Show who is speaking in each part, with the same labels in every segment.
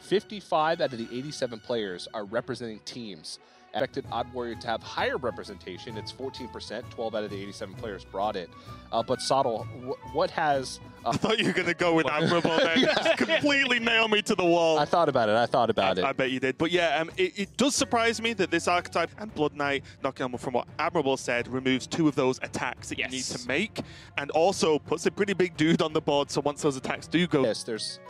Speaker 1: 55 out of the 87 players are representing teams. Expected Odd Warrior to have higher representation. It's 14%. 12 out of the 87 players brought it. But Sottle, what has...
Speaker 2: I thought you were going to go with Admirable there.
Speaker 1: Yeah.
Speaker 2: Just completely nail me to the wall.
Speaker 1: I thought about it.
Speaker 2: I bet you did. But yeah, it does surprise me that this archetype and Blood Knight, knocking on from what Admirable said, removes 2 of those attacks that you need to make, and also puts a pretty big dude on the board, so once those attacks do go...
Speaker 1: Yes, there's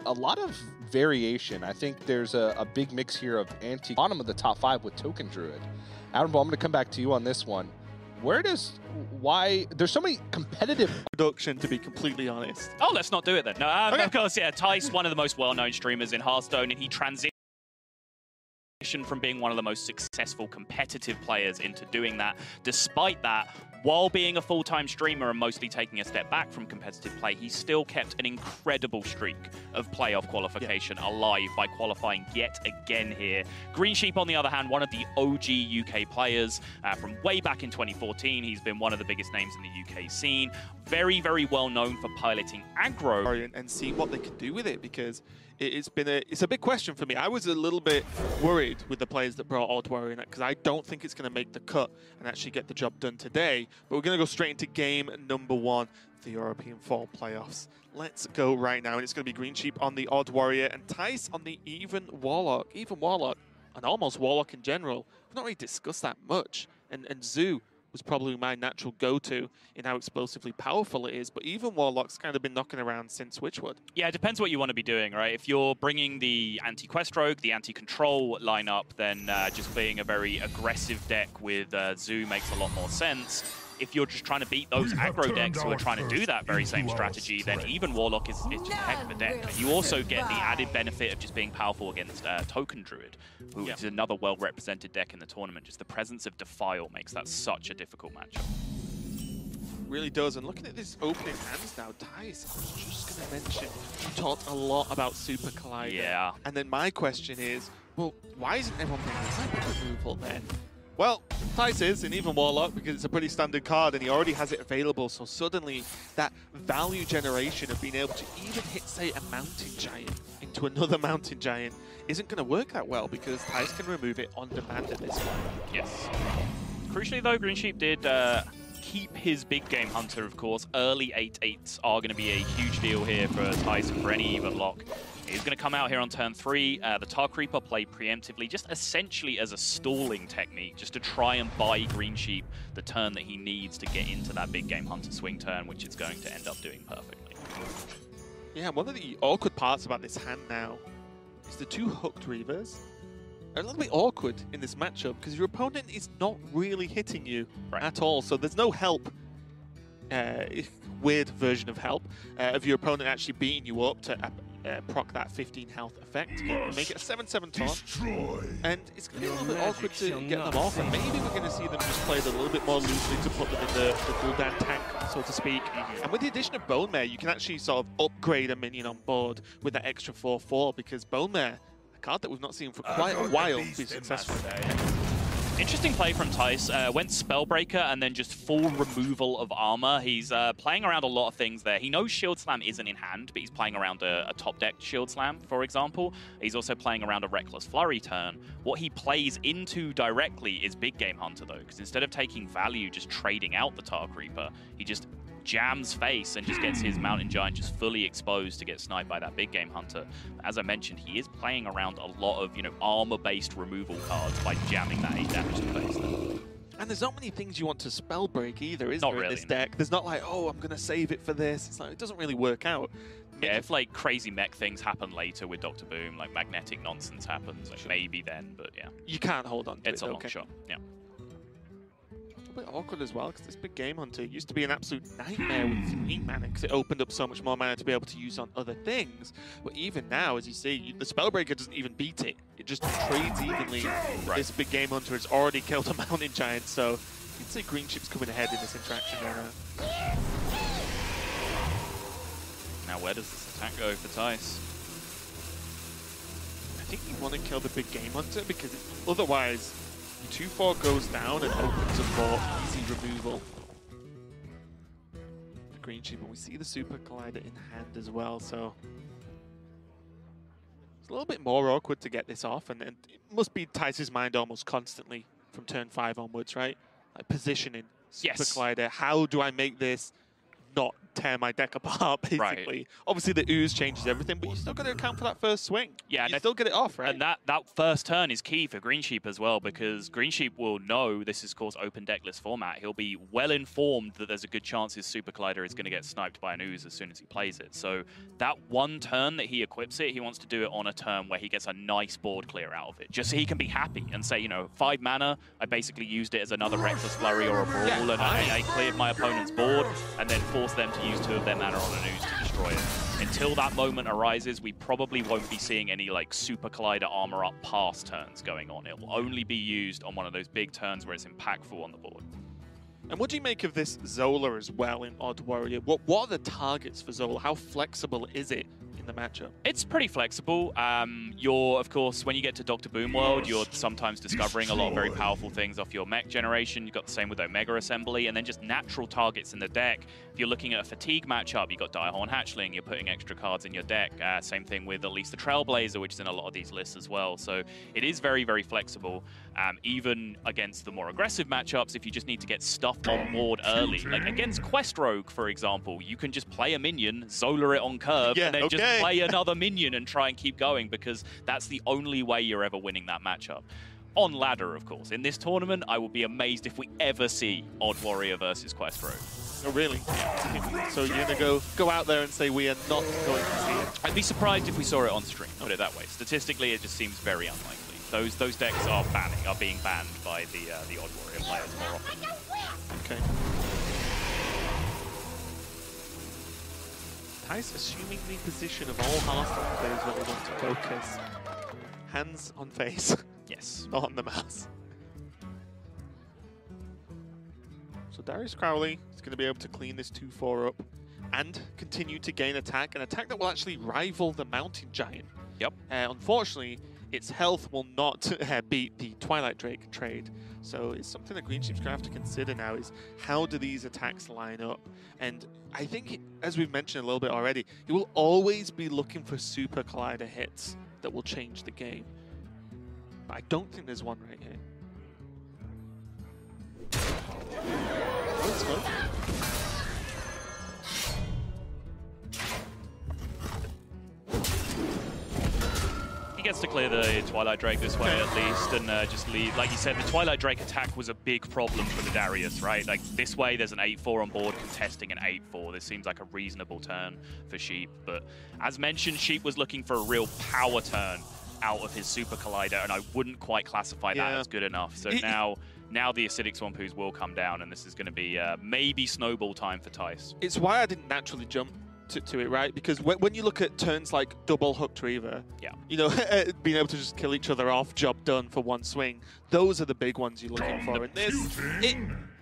Speaker 1: a lot of variation. I think there's a big mix here of bottom of the top 5 with Token Druid. Admirable, I'm going to come back to you on this one. Why there's so many competitive
Speaker 2: production, to be completely honest.
Speaker 3: Oh, let's not do it then. No, of course, yeah. Thijs, one of the most well-known streamers in Hearthstone, and he transitioned from being one of the most successful competitive players into doing that. Despite that, while being a full-time streamer and mostly taking a step back from competitive play, he still kept an incredible streak of playoff qualification alive by qualifying yet again here. GreenSheep, on the other hand, one of the OG UK players from way back in 2014. He's been one of the biggest names in the UK scene. Very, very well known for piloting aggro.
Speaker 2: And seeing what they can do with it, because it's a big question for me. I was a little bit worried with the players that brought Odd Warrior in it, because I don't think it's going to make the cut and actually get the job done today. But we're going to go straight into game number 1, the European Fall Playoffs. Let's go right now, and it's going to be GreenSheep on the Odd Warrior and Thijs on the Even Warlock. Even Warlock, and almost Warlock in general, we've not really discussed that much. And Zoo was probably my natural go-to in how explosively powerful it is, but even Warlock's kind of been knocking around since Witchwood.
Speaker 3: Yeah, it depends what you want to be doing, right? If you're bringing the anti-quest rogue, the anti-control lineup, then just being a very aggressive deck with Zoo makes a lot more sense. If you're just trying to beat those aggro decks who are trying to do that very same strategy, then even Warlock is just a heck of a deck. And you also get the added benefit of just being powerful against Token Druid, who is another well-represented deck in the tournament. Just the presence of Defile makes that such a difficult matchup.
Speaker 2: Really does. And looking at this opening hands now, Thijs, I was just going to mention, you talked a lot about Super Collider.
Speaker 3: Yeah.
Speaker 2: And then my question is, well, why isn't everyone playing Cyber removal then? Well, Thijs is in Even Warlock because it's a pretty standard card and he already has it available, so suddenly that value generation of being able to even hit, say, a Mountain Giant into another Mountain Giant isn't going to work that well because Thijs can remove it on demand at this point.
Speaker 3: Yes. Crucially though, GreenSheep did keep his big game hunter, of course. Early 8/8s are going to be a huge deal here for Thijs and for any Even lock. He's going to come out here on turn 3. The Tar Creeper played preemptively, just essentially as a stalling technique, just to try and buy GreenSheep the turn that he needs to get into that big game hunter swing turn, which it's going to end up doing perfectly.
Speaker 2: Yeah, one of the awkward parts about this hand now is the 2 hooked Reavers are a little bit awkward in this matchup because your opponent is not really hitting you at all, so there's no help. Weird version of help of your opponent actually beating you up to proc that 15 health effect, make it a 7/7 taunt, and it's going to be a little bit awkward to get them off, and maybe we're going to see them just play it a little bit more loosely to put them in the cooldown tank, so to speak. And with the addition of Bone Mare, you can actually sort of upgrade a minion on board with that extra 4/4, because Bone Mare, a card that we've not seen for quite a while, be successful there.
Speaker 3: Interesting play from Thijs. Went Spellbreaker and then just full removal of armor. He's playing around a lot of things there. He knows Shield Slam isn't in hand, but he's playing around a top deck Shield Slam, for example. He's also playing around a Reckless Flurry turn. What he plays into directly is Big Game Hunter, though, because instead of taking value just trading out the Tar Creeper, he just jams face and just gets his Mountain Giant just fully exposed to get sniped by that Big Game Hunter. As I mentioned, he is playing around a lot of, armor-based removal cards by jamming that 8 damage to face there.
Speaker 2: And there's not many things you want to spell break either, is
Speaker 3: there,
Speaker 2: in this deck? There's not like, oh, I'm going to save it for this. It's like, it doesn't really work out.
Speaker 3: Yeah, if like crazy mech things happen later with Dr. Boom, like magnetic nonsense happens, like maybe then, but yeah.
Speaker 2: You can't hold on to it.
Speaker 3: It's a long shot, yeah.
Speaker 2: A bit awkward as well, because this Big Game Hunter used to be an absolute nightmare with 3 mana, because it opened up so much more mana to be able to use on other things. But even now, as you see, the Spellbreaker doesn't even beat it. It just trades evenly. This Big Game Hunter has already killed a Mountain Giant, so you can say GreenSheep's coming ahead in this interaction right now.
Speaker 3: Now where does this attack go for Thijs?
Speaker 2: I think you want to kill the Big Game Hunter, because otherwise 2/4 goes down and opens up more easy removal. GreenSheep, and we see the Super Collider in hand as well, so a little bit more awkward to get this off, and it must be Thijs' mind almost constantly from turn 5 onwards, right? Like positioning, Super Collider. How do I make this not tear my deck apart, basically?
Speaker 3: Right.
Speaker 2: Obviously, the ooze changes everything, but you still got to account for that first swing.
Speaker 3: Yeah,
Speaker 2: you still get it off, right?
Speaker 3: And that first turn is key for GreenSheep as well, because GreenSheep will know this is, of course, open decklist format. He'll be well informed that there's a good chance his Super Collider is going to get sniped by an ooze as soon as he plays it. So that one turn that he equips it, he wants to do it on a turn where he gets a nice board clear out of it, just so he can be happy and say, you know, 5 mana, I basically used it as another Reckless Flurry or a Brawl, and I cleared my opponent's board, and then force them to use 2 of their mana on an ooze to destroy it. Until that moment arises, we probably won't be seeing any like Super Collider armor up pass turns going on. It will only be used on one of those big turns where it's impactful on the board.
Speaker 2: And what do you make of this Zola as well in Odd Warrior? What are the targets for Zola? How flexible is it in the matchup?
Speaker 3: It's pretty flexible. You're, of course, when you get to Dr. Boom World, you're sometimes discovering a lot of very powerful things off your mech generation. You've got the same with Omega Assembly, and then just natural targets in the deck. If you're looking at a fatigue matchup, you've got Direhorn Hatchling, you're putting extra cards in your deck. Same thing with at least the Trailblazer, which is in a lot of these lists as well. So it is very, very flexible. Even against the more aggressive matchups, if you just need to get stuff on board early. Like against Quest Rogue, for example, you can just play a minion, Zola it on curve, and then just play another minion and try and keep going, because that's the only way you're ever winning that matchup. On ladder, of course. In this tournament, I will be amazed if we ever see Odd Warrior versus Quest Rogue.
Speaker 2: Oh, really? Yeah. So you're going to go out there and say we are not going to see it?
Speaker 3: I'd be surprised if we saw it on stream, put it that way. Statistically, it just seems very unlikely. Those decks are being banned by the Odd Warrior players more often.
Speaker 2: Okay. Thijs assuming the position of all Hearthstone players when they want to focus. Hands on face.
Speaker 3: Yes.
Speaker 2: Not on the mouse. So Darius Crowley is going to be able to clean this 2-4 up and continue to gain attack, an attack that will actually rival the Mountain Giant.
Speaker 3: Yep.
Speaker 2: Unfortunately, its health will not beat the Twilight Drake trade. So it's something that GreenSheep's going to have to consider now, is how do these attacks line up? And I think, as we've mentioned a little bit already, he will always be looking for Super Collider hits that will change the game. But I don't think there's one right here. Let's go.
Speaker 3: He gets to clear the Twilight Drake this way at least, and just leave. Like you said, the Twilight Drake attack was a big problem for the Darius, right? Like this way, there's an 8-4 on board contesting an 8-4. This seems like a reasonable turn for Sheep, but as mentioned, Sheep was looking for a real power turn out of his Super Collider, and I wouldn't quite classify that as good enough. So now the Acidic Swampoos will come down, and this is going to be maybe snowball time for Thijs.
Speaker 2: It's why I didn't naturally jump to it, right? Because when you look at turns like double Hooked Reaver, you know, being able to just kill each other off, job done for one swing, those are the big ones you're looking for. And this,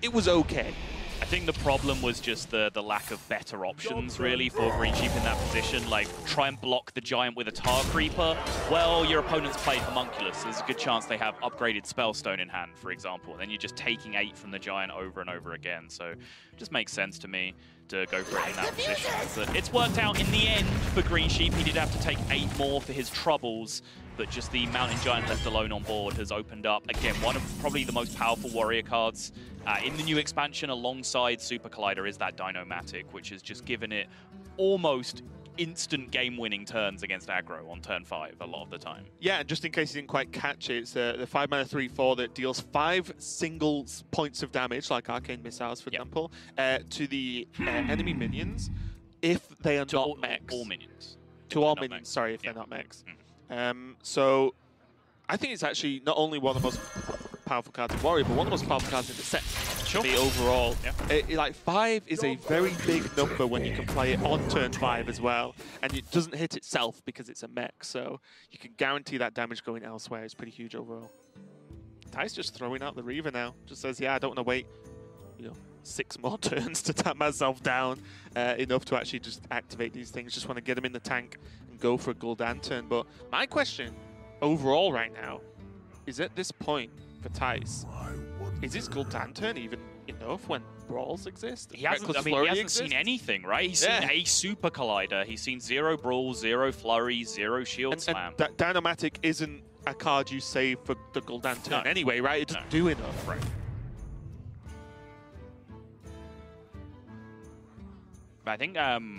Speaker 2: it was okay.
Speaker 3: I think the problem was just the lack of better options, really, for GreenSheep in that position. Like, try and block the Giant with a Tar Creeper. Well, your opponents play Homunculus. There's a good chance they have upgraded Spellstone in hand, for example. And then you're just taking 8 from the Giant over and over again. So it just makes sense to me to go for it in that position. But it's worked out in the end for GreenSheep. He did have to take 8 more for his troubles, but just the Mountain Giant left alone on board has opened up, again, one of probably the most powerful warrior cards in the new expansion alongside Super Collider is that Dino-Matic, which has just given it almost instant game-winning turns against aggro on turn 5 a lot of the time.
Speaker 2: Yeah, and just in case you didn't quite catch it, it's the 5-mana 3/4 that deals 5 single points of damage, like Arcane Missiles, for example, to the enemy minions if they are not mechs.
Speaker 3: All minions.
Speaker 2: To all minions, sorry, if they're not mechs. So I think it's actually not only one of the most powerful cards in Warrior, but one of the most powerful cards in the set.
Speaker 3: Sure.
Speaker 2: The overall. Like 5 is a very big number when you can play it on turn 5 as well. And it doesn't hit itself because it's a mech, so you can guarantee that damage going elsewhere. It's pretty huge overall. Thijs just throwing out the Reaver now. Just says, yeah, I don't want to wait, you know, 6 more turns to tap myself down enough to actually just activate these things. Just want to get them in the tank and go for a Gul'dan turn. But my question overall right now is, at this point for Thijs, is this Gul'dan turn even enough when Brawls exist.
Speaker 3: He hasn't. I mean, he hasn't seen anything, right? He's seen a Super Collider. He's seen 0 Brawl, 0 Flurry, 0 Shield Slam.
Speaker 2: And Dynamatic isn't a card you save for the Gul'dan turn anyway, right? It doesn't do enough.
Speaker 3: Right. I think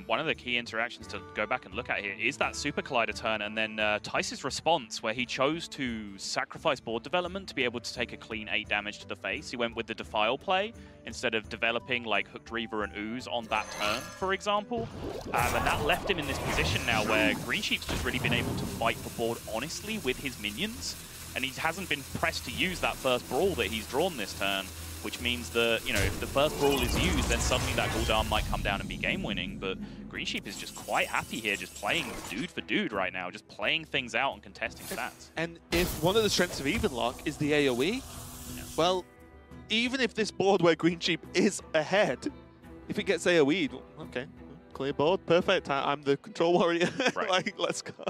Speaker 3: one of the key interactions to go back and look at here is that Super Collider turn, and then Thijs' response, where he chose to sacrifice board development to be able to take a clean 8 damage to the face. He went with the Defile play instead of developing like Hooked Reaver and Ooze on that turn, for example. And that left him in this position now where GreenSheep's just really been able to fight for board honestly with his minions, and he hasn't been pressed to use that first Brawl that he's drawn this turn, which means that, you know, if the first Brawl is used, then suddenly that Gul'dan might come down and be game-winning. But GreenSheep is just quite happy here, just playing dude for dude right now, just playing things out and contesting stats.
Speaker 2: And if one of the strengths of Evenlock is the AoE, well, even if this board where GreenSheep is ahead, if it gets AoE'd, okay, clear board, perfect, I'm the control warrior,
Speaker 3: Right.
Speaker 2: like, let's go.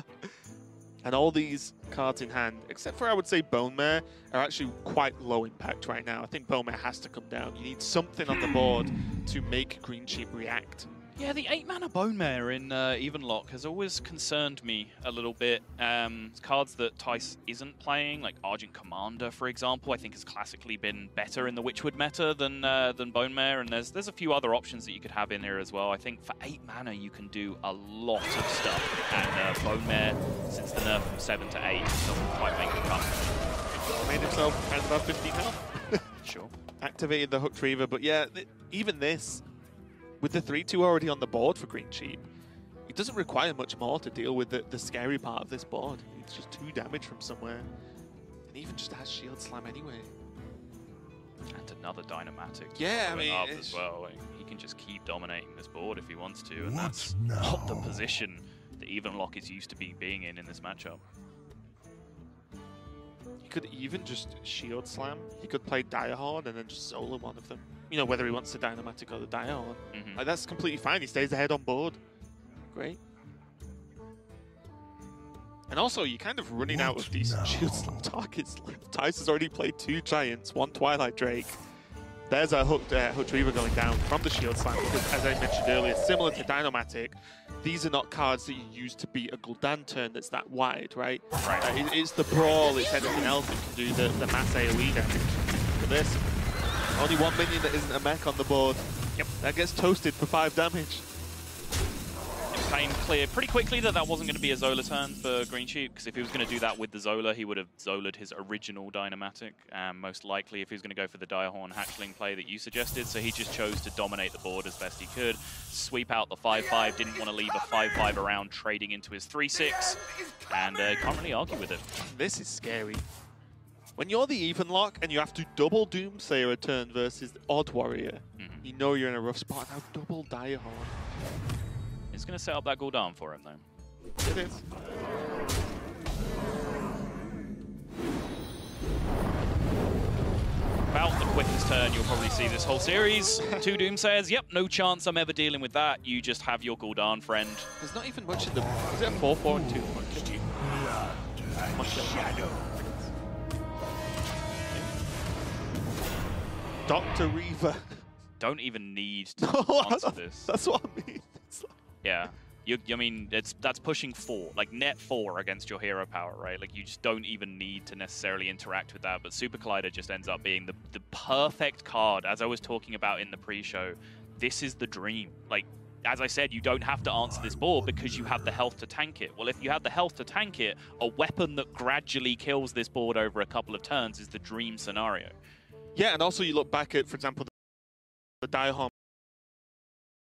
Speaker 2: And all these cards in hand, except for, I would say, Bone Mare, are actually quite low impact right now. I think Bone Mare has to come down. You need something on the board to make GreenSheep react.
Speaker 3: Yeah, the 8-mana Bone Mare in Evenlock has always concerned me a little bit. Cards that Thijs isn't playing, like Argent Commander, for example, I think has classically been better in the Witchwood meta than Bone Mare, and there's a few other options that you could have in here as well. I think for 8 mana you can do a lot of stuff, and Bone Mare, since the nerf from 7 to 8, doesn't quite make the cut.
Speaker 2: Made himself kind of about 15 health.
Speaker 3: Sure.
Speaker 2: Activated the Hooked Reaver, but yeah, even this, with the 3-2 already on the board for GreenSheep, it doesn't require much more to deal with the scary part of this board. It's just 2 damage from somewhere. And even just has Shield Slam anyway.
Speaker 3: And another Dynamatic.
Speaker 2: Yeah, I mean,
Speaker 3: up as well. Like, he can just keep dominating this board if he wants to, and that's not the position that Evenlock is used to being in this matchup.
Speaker 2: He could even just Shield Slam. He could play Direhorn and then just solo one of them. You know, whether he wants the Dynamatic or the Direhorn. Like, that's completely fine. He stays ahead on board. Great. And also, you're kind of running out of decent Shield Slam targets. Thijs has already played 2 Giants, 1 Twilight Drake. There's a Hooked Reaver going down from the Shield Slam, because, as I mentioned earlier, similar to Dynamatic, these are not cards that you use to beat a Gul'dan turn that's that wide, right? It's the Brawl, it's anything else that can do the mass AoE damage. For this, only 1 minion that isn't a mech on the board.
Speaker 3: Yep.
Speaker 2: That gets toasted for 5 damage.
Speaker 3: It became clear pretty quickly that that wasn't going to be a Zola turn for GreenSheep, because if he was going to do that with the Zola, he would have Zola'd his original Dynamatic, most likely if he was going to go for the Direhorn Hatchling play that you suggested. So he just chose to dominate the board as best he could, sweep out the 5-5, didn't want to leave a 5-5 around trading into his 3-6, and can't really argue with it.
Speaker 2: This is scary. When you're the Evenlock and you have to double Doomsayer a turn versus Odd Warrior, you know you're in a rough spot. Now double Direhorn.
Speaker 3: It's going to set up that Gul'dan for him, though.
Speaker 2: It is.
Speaker 3: About the quickest turn you'll probably see this whole series. 2 Doomsayers, yep, no chance I'm ever dealing with that. You just have your Gul'dan friend.
Speaker 2: There's not even much in the... Is it a 4-4 and 2? Shadow. Dr. Reaver.
Speaker 3: Don't even need to answer this.
Speaker 2: That's what I mean.
Speaker 3: Yeah. I mean, that's pushing 4, like net 4 against your hero power, right? Like, you just don't even need to necessarily interact with that. But Super Collider just ends up being the perfect card. As I was talking about in the pre-show, this is the dream. Like, as I said, you don't have to answer this board because you have the health to tank it. Well, if you have the health to tank it, a weapon that gradually kills this board over a couple of turns is the dream scenario.
Speaker 2: Yeah, and also you look back at, for example, the Direhorn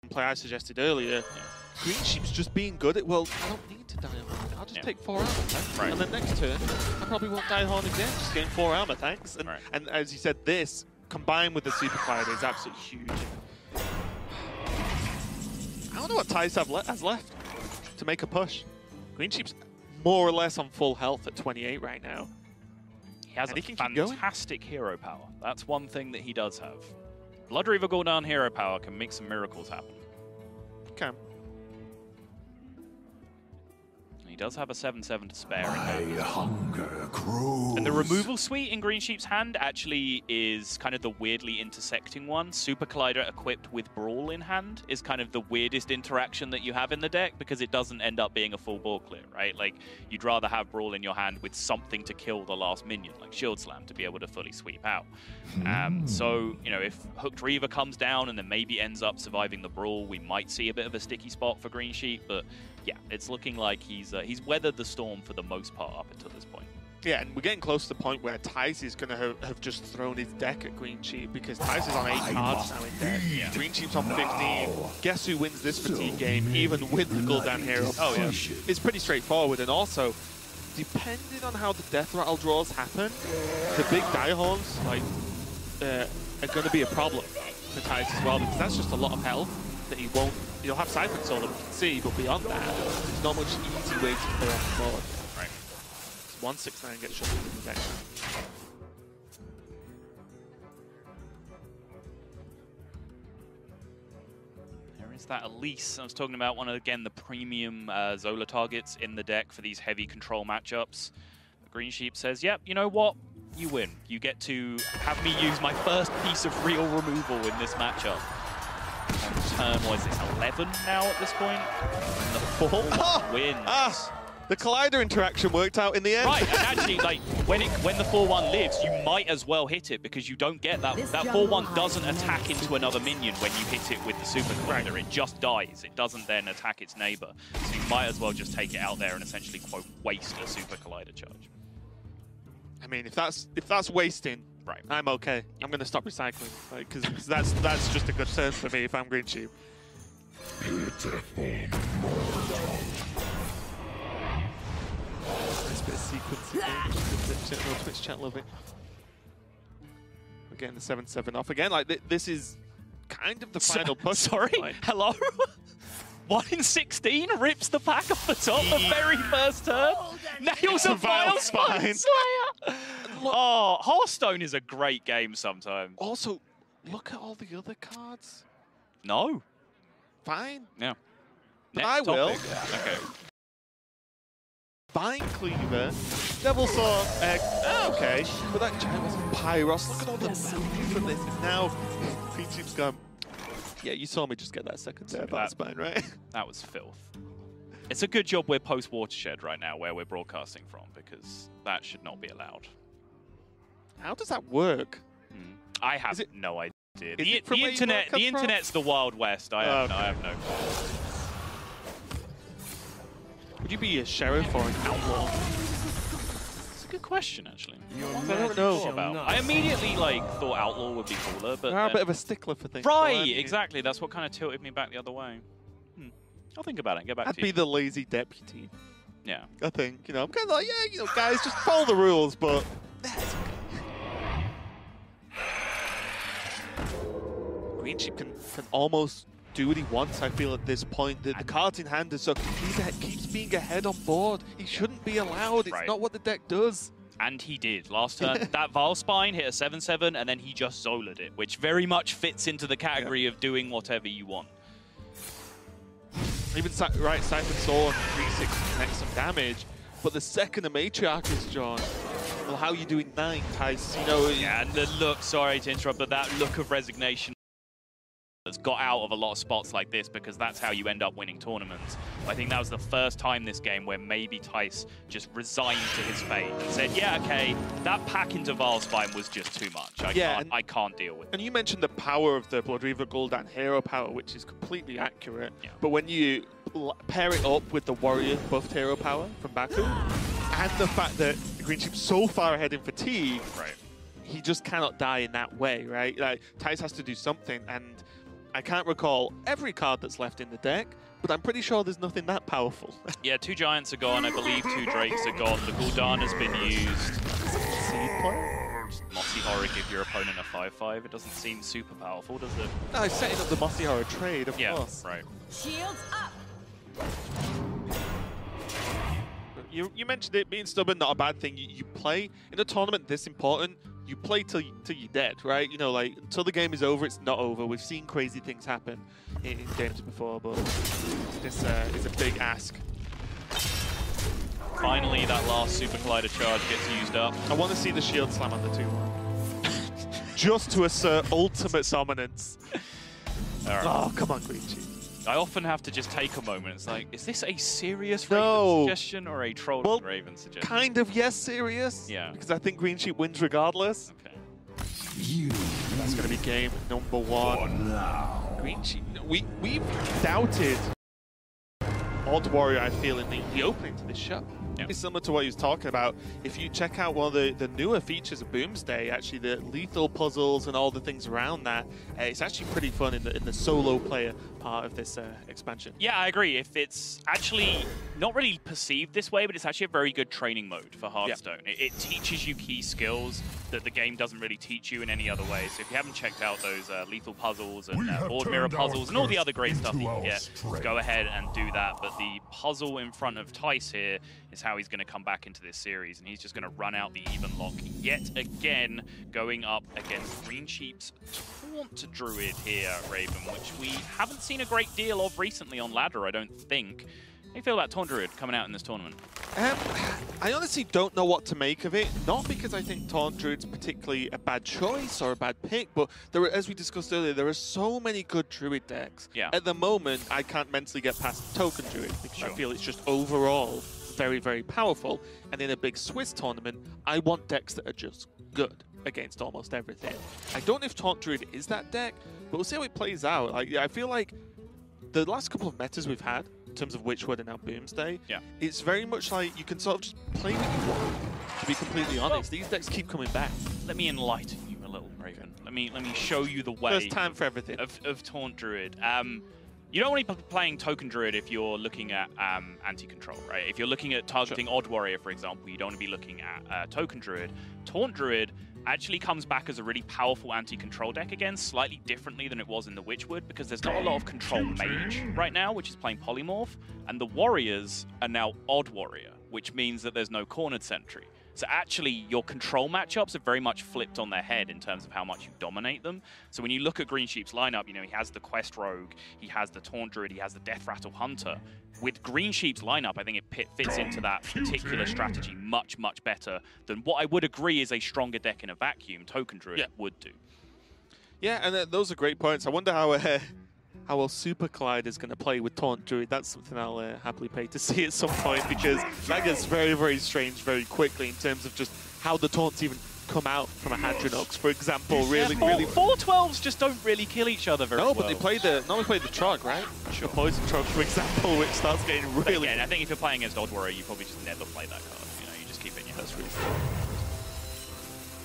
Speaker 2: play I suggested earlier. GreenSheep's just being good at, well, I don't need to Direhorn. I'll just take 4 armor, thanks.
Speaker 3: Right.
Speaker 2: And then next turn, I probably won't Direhorn again, just getting 4 armor, thanks. And, and as you said, this, combined with the Super Collider, is absolutely huge. I don't know what Thijs has left to make a push. GreenSheep's more or less on full health at 28 right now.
Speaker 3: He has a fantastic hero power. That's one thing that he does have. Blood Reaver Gul'dan hero power can make some miracles happen.
Speaker 2: Okay.
Speaker 3: He does have a 7/7 to spare.
Speaker 4: Hunger grows.
Speaker 3: And the removal suite in GreenSheep's hand actually is kind of the weirdly intersecting one. Super Collider equipped with Brawl in hand is kind of the weirdest interaction that you have in the deck because it doesn't end up being a full board clear, right? Like, you'd rather have Brawl in your hand with something to kill the last minion, like Shield Slam, to be able to fully sweep out. So, you know, if Hooked Reaver comes down and then maybe ends up surviving the Brawl, we might see a bit of a sticky spot for GreenSheep, but yeah, it's looking like he's weathered the storm for the most part up until this point.
Speaker 2: Yeah, and we're getting close to the point where Thijs is going to have just thrown his deck at GreenSheep because Thijs is on 8 cards now in deck. Yeah. GreenSheep's on 15. Guess who wins this fatigue game, even with the Gul'dan Hero? Oh yeah, it's pretty straightforward. And also, depending on how the Death Rattle draws happen, the big Direhorns are going to be a problem for Thijs as well because that's just a lot of health that he won't. You'll have Siphon Soul that we can see, but beyond that, there's not much easy way to clear off the board.
Speaker 3: Right.
Speaker 2: 169 gets shot in the deck.
Speaker 3: There is that Elise. I was talking about one of, again, the premium Zola targets in the deck for these heavy control matchups. GreenSheep says, yep, you know what? You win. You get to have me use my first piece of real removal in this matchup. On turn, what is this, 11 now at this point? And the 4-1 wins.
Speaker 2: The Collider interaction worked out in the end.
Speaker 3: Right, and actually, like, when the 4-1 lives, you might as well hit it because you don't get that. That 4-1 doesn't attack into another minion when you hit it with the Super Collider. It just dies. It doesn't then attack its neighbor. So you might as well just take it out there and essentially, quote, waste a Super Collider charge.
Speaker 2: I mean, if that's wasting, right, I'm okay. I'm gonna stop recycling, because that's just a good turn for me if I'm GreenSheep. Nice bit of sequence. Twitch chat, love it. We're getting the 7/7 off again. Like this is kind of the final push.
Speaker 3: Sorry, hello. 1 in 16 rips the pack off the top the very first turn. Nails a Vile Spine Slayer. Oh, Hearthstone is a great game sometimes.
Speaker 2: Also, look at all the other cards.
Speaker 3: No.
Speaker 2: Fine.
Speaker 3: Yeah.
Speaker 2: But I will.
Speaker 3: Okay.
Speaker 2: Vine Cleaver, Devil Saw Egg. Okay. But that giant was a Pyros. Look at all the value from this. And now, GreenSheep's gone. Yeah, you saw me just get that second Vile Spine, right?
Speaker 3: That was filth. It's a good job we're post-Watershed right now where we're broadcasting from because that should not be allowed.
Speaker 2: How does that work?
Speaker 3: I have no idea.
Speaker 2: The
Speaker 3: internet's the Wild West. I have no clue.
Speaker 2: Would you be a sheriff or an outlaw?
Speaker 3: It's a good question, actually.
Speaker 2: I don't know
Speaker 3: about. I immediately thought outlaw would be cooler, but
Speaker 2: I'm a bit of a stickler for things.
Speaker 3: Right, exactly. That's what kind of tilted me back the other way. I'll think about it and get back to you.
Speaker 2: I'd be the lazy deputy.
Speaker 3: Yeah.
Speaker 2: I think, I'm kind of like, yeah, guys, just follow the rules, but that's okay. GreenSheep can almost do what he wants, I feel, at this point. The cards in hand is so he keeps being ahead on board. He shouldn't be allowed. It's not what the deck does.
Speaker 3: And he did. Last turn, that Vile Spine hit a 7/7, and then he just Zola'd it, which very much fits into the category of doing whatever you want.
Speaker 2: Even Siphon Soul on 3/6 connects some damage, but the second a Matriarch is drawn, well, how are you doing 9, Thijs?
Speaker 3: Yeah, and the look, sorry to interrupt, but that look of resignation that's got out of a lot of spots like this because that's how you end up winning tournaments. I think that was the first time this game where maybe Thijs just resigned to his fate and said, yeah, okay, that pack into Vile Spine was just too much. I can't deal with it.
Speaker 2: And you mentioned the power of the Blood Reaver Gul'dan hero power, which is completely accurate. Yeah. But when you pair it up with the Warrior buffed hero power from Baku, and the fact that GreenSheep's so far ahead in fatigue, he just cannot die in that way, right? Like, Thijs has to do something, and I can't recall every card that's left in the deck, but I'm pretty sure there's nothing that powerful.
Speaker 3: Yeah, 2 Giants are gone. I believe 2 Drakes are gone. The Gul'dan has been used. Mossy Horror give your opponent a 5/5. It doesn't seem super powerful, does it?
Speaker 2: No, it's setting up the Mossy Horror trade, of course.
Speaker 3: Right.
Speaker 5: Shields up.
Speaker 2: You mentioned it being stubborn, not a bad thing. You play in a tournament this important. You play till you're dead, right? Until the game is over, it's not over. We've seen crazy things happen in games before, but this is a big ask.
Speaker 3: Finally, that last Super Collider charge gets used up.
Speaker 2: I want to see the shield slam on the 2-1. Just to assert ultimate dominance.
Speaker 3: Right.
Speaker 2: Oh, come on, GreenSheep.
Speaker 3: I often have to just take a moment. It's like, is this a serious
Speaker 2: No.
Speaker 3: Raven suggestion or a trolling Raven suggestion?
Speaker 2: Kind of, yes, serious.
Speaker 3: Yeah.
Speaker 2: Because I think GreenSheep wins regardless.
Speaker 3: Okay.
Speaker 2: That's going to be game number 1.
Speaker 4: Now.
Speaker 2: GreenSheep, we've doubted Odd Warrior, I feel, in the opening to this show.
Speaker 3: Yeah.
Speaker 2: It's similar to what he was talking about. If you check out one of the newer features of Boomsday, actually the lethal puzzles and all the things around that, it's actually pretty fun in the solo player part of this expansion.
Speaker 3: Yeah, I agree. If it's actually not really perceived this way, but it's actually a very good training mode for Hearthstone.
Speaker 2: Yeah.
Speaker 3: It teaches you key skills that the game doesn't really teach you in any other way. So if you haven't checked out those lethal puzzles and board mirror puzzles and all the other great stuff you can get, go ahead and do that. But the puzzle in front of Thijs here is how he's going to come back into this series, and he's just going to run out the even lock yet again, going up against GreenSheep's Taunt Druid here, Raven, which we haven't seen a great deal of recently on ladder, I don't think. How do you feel about Taunt Druid coming out in this tournament?
Speaker 2: I honestly don't know what to make of it, not because I think Taunt Druid's particularly a bad choice or a bad pick, but there are, as we discussed earlier, there are so many good Druid decks.
Speaker 3: Yeah.
Speaker 2: At the moment, I can't mentally get past Token Druid because I feel it's just overall very, very powerful. And in a big Swiss tournament, I want decks that are just good against almost everything. I don't know if Taunt Druid is that deck, but we'll see how it plays out. I feel like the last couple of metas we've had, in terms of Witchwood and now Boomsday, it's very much like you can sort of just play what you want, to be completely honest. These decks keep coming back.
Speaker 3: Let me enlighten you a little, Raven. Let me show you the way.
Speaker 2: First time for everything.
Speaker 3: Of Taunt Druid. You don't want to be playing Token Druid if you're looking at anti-control, right? If you're looking at targeting Odd Warrior, for example, you don't want to be looking at Token Druid. Taunt Druid actually comes back as a really powerful anti-control deck again, slightly differently than it was in the Witchwood, because there's not a lot of control mage right now, which is playing Polymorph, and the warriors are now Odd Warrior, which means that there's no cornered sentry. So actually, your control matchups are very much flipped on their head in terms of how much you dominate them. So when you look at GreenSheep's lineup, you know, he has the Quest Rogue, he has the Taunt Druid, he has the Death Rattle Hunter. With GreenSheep's lineup, I think it fits into that particular strategy much, much better than what I would agree is a stronger deck in a vacuum Token Druid would do.
Speaker 2: Yeah, and those are great points. I wonder how well Super Collider is going to play with Taunt Druid. That's something I'll happily pay to see at some point, because that gets very, very strange very quickly in terms of just how the taunts even come out from a Hadronox, for example. Really, really.
Speaker 3: 4-12s just don't really kill each other very well.
Speaker 2: No, but they play the Trog, right? Sure. The Poison Trog, for example, which starts getting really...
Speaker 3: Again, I think if you're playing against Odd Warrior, you probably just never play that card. You know, you just keep it in your house.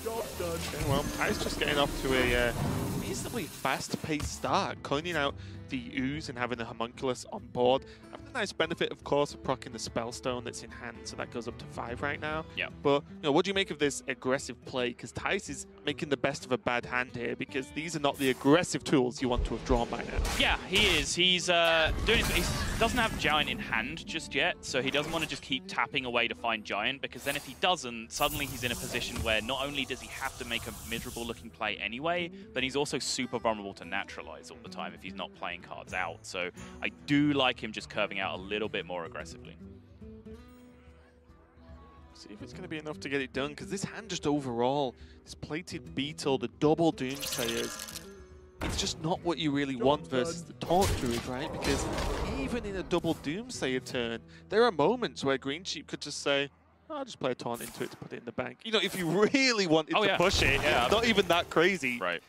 Speaker 2: Okay, well, Thijs just getting off to a reasonably fast-paced start, coining out the Ooze and having the Homunculus on board. Having the nice benefit, of course, of proccing the Spellstone that's in hand, so that goes up to 5 right now.
Speaker 3: Yeah.
Speaker 2: But, you know, what do you make of this aggressive play? Because Thijs is making the best of a bad hand here, because these are not the aggressive tools you want to have drawn by now.
Speaker 3: Yeah, he is. He's doing. He doesn't have Giant in hand just yet, so he doesn't want to just keep tapping away to find Giant, because then if he doesn't, suddenly he's in a position where not only does he have to make a miserable-looking play anyway, but he's also super vulnerable to naturalize all the time if he's not playing cards out. So I do like him just curving out a little bit more aggressively.
Speaker 2: See if it's going to be enough to get it done, because this hand just overall, this Plated Beetle, the double Doomsayers, it's just not what you really want versus the Taunt Druid, right? Because even in a double Doomsayer turn, there are moments where GreenSheep could just say, oh, I'll just play a Taunt into it to put it in the bank. You know, if you really wanted to push it, not even that crazy.
Speaker 3: Right.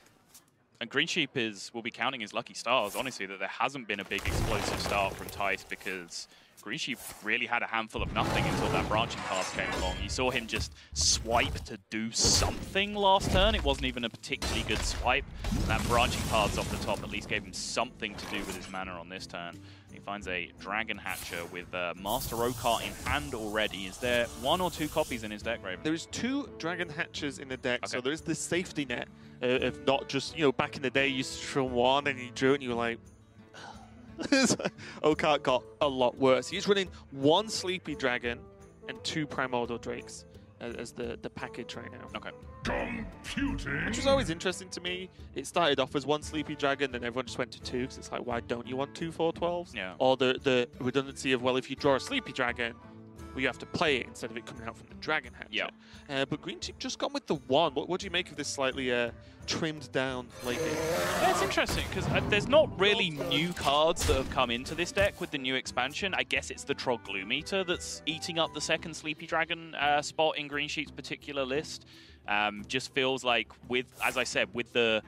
Speaker 3: And GreenSheep will be counting his lucky stars, honestly, that there hasn't been a big explosive start from Thijs, because GreenSheep really had a handful of nothing until that branching pass came along. You saw him just swipe to do something last turn. It wasn't even a particularly good swipe. And that branching pass off the top at least gave him something to do with his mana on this turn. He finds a Dragon Hatcher with Master Okar in hand already. Is there 1 or 2 copies in his deck, Raven?
Speaker 2: There is 2 Dragon Hatchers in the deck, so there is this safety net of not just, you know, back in the day you used to throw 1 and you drew it and you were like, Okar got a lot worse. He's running 1 Sleepy Dragon and 2 Primordial Drakes as the package right now.
Speaker 3: Okay.
Speaker 2: Which was always interesting to me. It started off as 1 Sleepy Dragon, then everyone just went to 2, because it's like, why don't you want 2 4-12s?
Speaker 3: Yeah.
Speaker 2: Or the redundancy of, well, if you draw a Sleepy Dragon, where you have to play it instead of it coming out from the Dragon Hatcher.
Speaker 3: Yeah.
Speaker 2: But GreenSheep just gone with the 1. What do you make of this slightly trimmed down late game?
Speaker 3: Yeah, it's interesting because there's not really new cards that have come into this deck with the new expansion. I guess it's the Trog Gloom Eater that's eating up the second Sleepy Dragon spot in GreenSheep's particular list. Just feels like, as I said, with the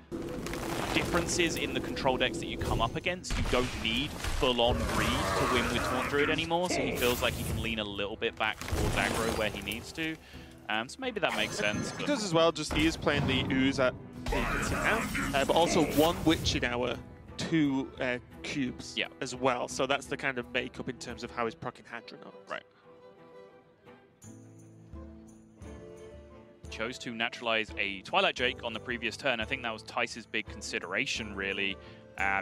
Speaker 3: differences in the control decks that you come up against, you don't need full-on greed to win with Taunt Druid anymore, so he feels like he can lean a little bit back towards aggro where he needs to. So maybe that makes sense.
Speaker 2: He does as well, just he is playing the Ooze at vacancy now, but also 1 Witching Hour, 2 cubes as well, so that's the kind of makeup in terms of how he's proccing Hadronox.
Speaker 3: Right. Chose to naturalize a Twilight Drake on the previous turn. I think that was Thijs' big consideration, really.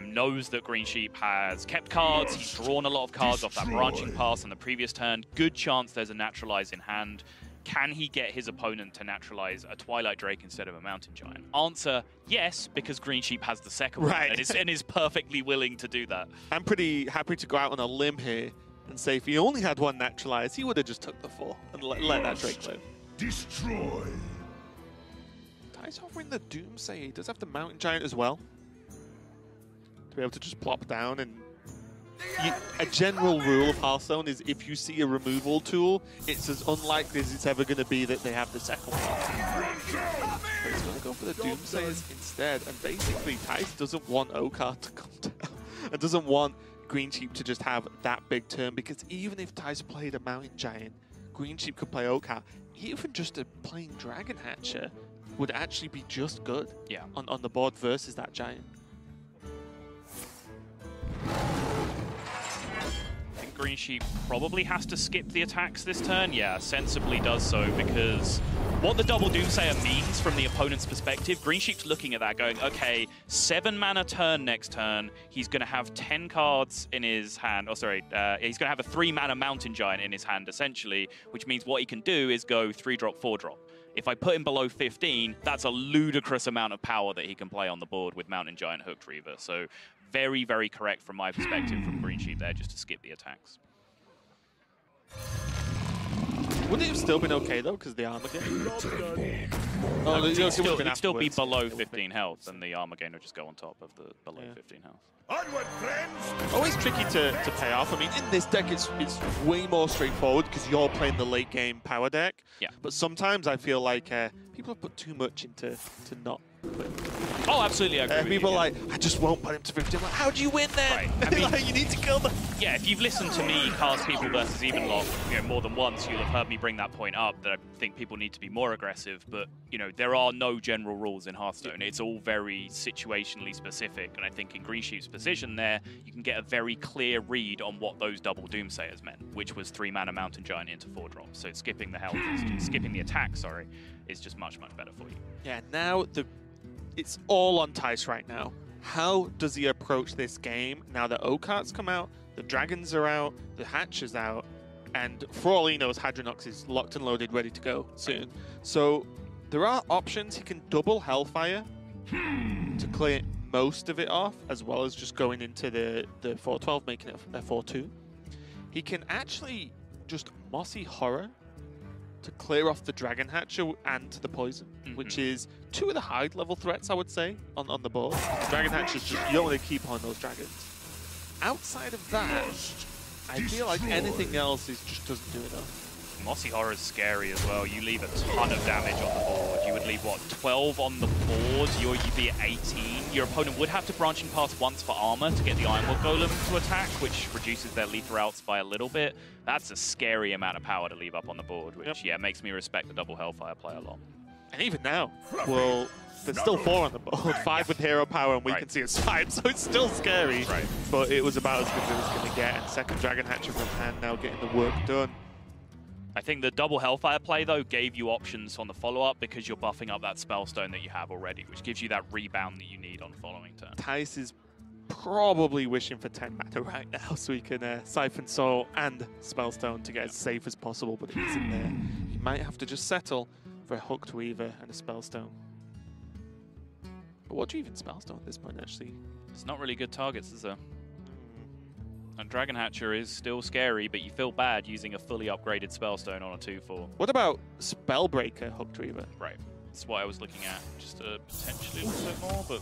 Speaker 3: Knows that GreenSheep has kept cards. He's drawn a lot of cards off that branching pass on the previous turn. Good chance there's a naturalize in hand. Can he get his opponent to naturalize a Twilight Drake instead of a Mountain Giant? Answer, yes, because GreenSheep has the second one and is perfectly willing to do that.
Speaker 2: I'm pretty happy to go out on a limb here and say if he only had 1 naturalize, he would have just took the 4 and let that Drake live.
Speaker 4: Destroy.
Speaker 2: Thijs offering the Doomsay. He does have the Mountain Giant as well. To be able to just plop down and... a general rule of Hearthstone is if you see a removal tool, it's as unlikely as it's ever going to be that they have the second one. But he's going to go for the Doomsayers instead. And basically, Thijs doesn't want Okar to come down. And doesn't want GreenSheep to just have that big turn. Because even if Thijs played a Mountain Giant, GreenSheep could play Okar. Even just a plain Dragon Hatcher would actually be just good on the board versus that Giant.
Speaker 3: I think GreenSheep probably has to skip the attacks this turn. Yeah, sensibly does so, because what the double Doomsayer means from the opponent's perspective, GreenSheep's looking at that going, okay, 7 mana turn next turn, he's going to have 10 cards in his hand, he's going to have a 3 mana Mountain Giant in his hand, essentially, which means what he can do is go 3-drop, 4-drop. If I put him below 15, that's a ludicrous amount of power that he can play on the board with Mountain Giant, Hooked Reaver. So very, very correct from my perspective from GreenSheep there, just to skip the attacks.
Speaker 2: Wouldn't it have still been okay though, because the armor gain?
Speaker 3: Oh, it'd still be below 15 health, and the armor gain would just go on top of the below 15 health.
Speaker 4: Onward, friends!
Speaker 2: Always tricky to pay off. I mean, in this deck, it's way more straightforward because you're playing the late game power deck.
Speaker 3: Yeah.
Speaker 2: But sometimes I feel like people have put too much into not putting.
Speaker 3: Oh, absolutely, I agree with
Speaker 2: people
Speaker 3: you.
Speaker 2: are like, I just won't put him to 15. Like, how do you win then?
Speaker 3: Right. I mean,
Speaker 2: like, you need to kill them.
Speaker 3: Yeah, if you've listened to me cast people versus Evenlock, more than once, you'll have heard me bring that point up, that I think people need to be more aggressive. But there are no general rules in Hearthstone. It's all very situationally specific, and I think in GreenSheep's position there, you can get a very clear read on what those double Doomsayers meant, which was 3 mana Mountain Giant into 4-drop. So skipping the health, skipping the attack, sorry, is just much, much better for you.
Speaker 2: Yeah, now it's all on Thijs right now. How does he approach this game now that Okar's come out, the Dragons are out, the Hatch is out, and for all he knows, Hadronox is locked and loaded, ready to go soon. So there are options. He can double Hellfire to clear most of it off, as well as just going into the 4-12, making it a 4-2. He can actually just Mossy Horror to clear off the Dragon Hatcher and the Poison, which is 2 of the high level threats, I would say, on the board. The Dragon Hatcher, you don't want to keep on those dragons. Outside of that, I feel like anything else just doesn't do enough.
Speaker 3: Mossy Horror is scary as well. You leave a ton of damage on the board. You would leave, what, 12 on the board? You'd be at 18. Your opponent would have to branching pass once for armor to get the Ironwood Golem to attack, which reduces their lethal outs by a little bit. That's a scary amount of power to leave up on the board, which, makes me respect the double Hellfire play a lot.
Speaker 2: And even now, well, there's still 4 on the board, 5 with hero power, and we can see a swipe, so it's still scary.
Speaker 3: Right.
Speaker 2: But it was about as good as it was going to get, and second Dragon Hatcher from hand now getting the work done.
Speaker 3: I think the double Hellfire play, though, gave you options on the follow-up because you're buffing up that Spellstone that you have already, which gives you that rebound that you need on the following turn.
Speaker 2: Thijs is probably wishing for 10 mana right now so he can Siphon Soul and Spellstone to get as safe as possible, but it isn't there. He might have to just settle for a Hooked Weaver and a Spellstone. But what do you even Spellstone at this point, actually?
Speaker 3: It's not really good targets, is there? And Dragon Hatcher is still scary, but you feel bad using a fully upgraded Spellstone on a 2/4.
Speaker 2: What about Spellbreaker Hooked Reaver?
Speaker 3: Right. That's what I was looking at. Just potentially a little bit more, but...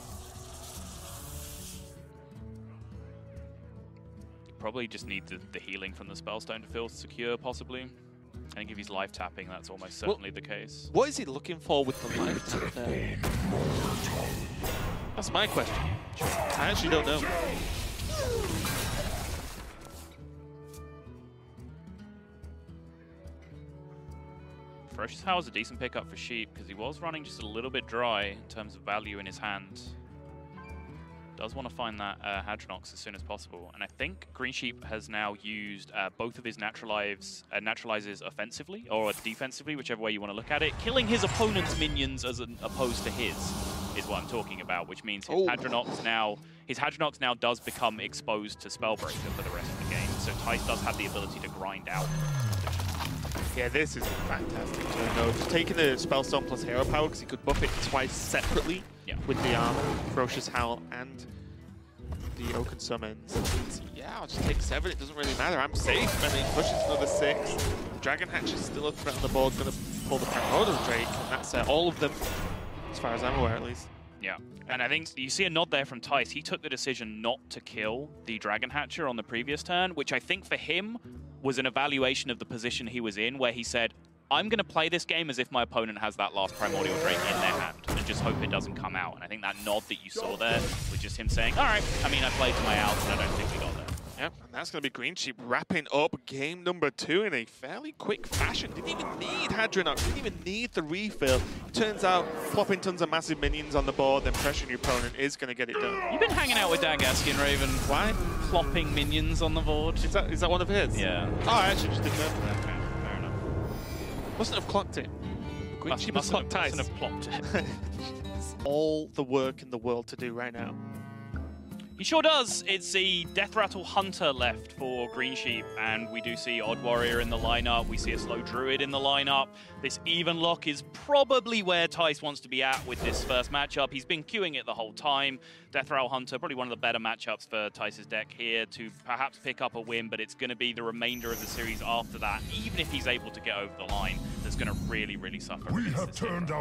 Speaker 3: You probably just need the healing from the Spellstone to feel secure, possibly. I think if he's life tapping, that's almost certainly the case.
Speaker 2: What is he looking for with the life tap there? That's my question. I actually don't know.
Speaker 3: Ferocious Howl is a decent pickup for Sheep because he was running just a little bit dry in terms of value in his hand. Does want to find that Hadronox as soon as possible. And I think GreenSheep has now used both of his naturalizes offensively or defensively, whichever way you want to look at it. Killing his opponent's minions as opposed to his is what I'm talking about, which means his Hadronox now does become exposed to Spellbreaker for the rest of the game. So Thijs does have the ability to grind out.
Speaker 2: Yeah, this is fantastic. No, just taking the Spellstone plus Hero Power because he could buff it twice separately with the Ferocious Howl and the Oaken Summons. Yeah, I'll just take 7. It doesn't really matter. I'm safe. And then he pushes another 6. Dragon Hatch is still a threat on the board. Going to pull the Primordial Drake, and that's all of them, as far as I'm aware, at least.
Speaker 3: Yeah, and I think you see a nod there from Thijs. He took the decision not to kill the Dragon Hatcher on the previous turn, which I think for him was an evaluation of the position he was in, where he said, I'm going to play this game as if my opponent has that last Primordial Drake in their hand and just hope it doesn't come out. And I think that nod that you saw there was just him saying, all right, I mean, I played to my outs and I don't think we got there.
Speaker 2: Yep, and that's going to be GreenSheep wrapping up game number 2 in a fairly quick fashion. Didn't even need Hadronox, didn't even need the refill. Turns out, plopping tons of massive minions on the board, then pressuring your opponent is going to get it done.
Speaker 3: You've been hanging out with Dangaskian, Raven.
Speaker 2: Why?
Speaker 3: Plopping minions on the board.
Speaker 2: Is that one of his?
Speaker 3: Yeah.
Speaker 2: Oh, I actually just didn't know that.
Speaker 3: Okay, fair enough.
Speaker 2: Mustn't have clocked it. GreenSheep has clocked Thijs.
Speaker 3: Mustn't have plopped it.
Speaker 2: All the work in the world to do right now.
Speaker 3: He sure does. It's a Death Rattle Hunter left for GreenSheep, and we do see Odd Warrior in the lineup. We see a slow Druid in the lineup. This even lock is probably where Thijs wants to be at with this first matchup. He's been queuing it the whole time. Death Rattle Hunter, probably one of the better matchups for Thijs' deck here to perhaps pick up a win, but it's going to be the remainder of the series after that, even if he's able to get over the line, that's going to really, really suffer.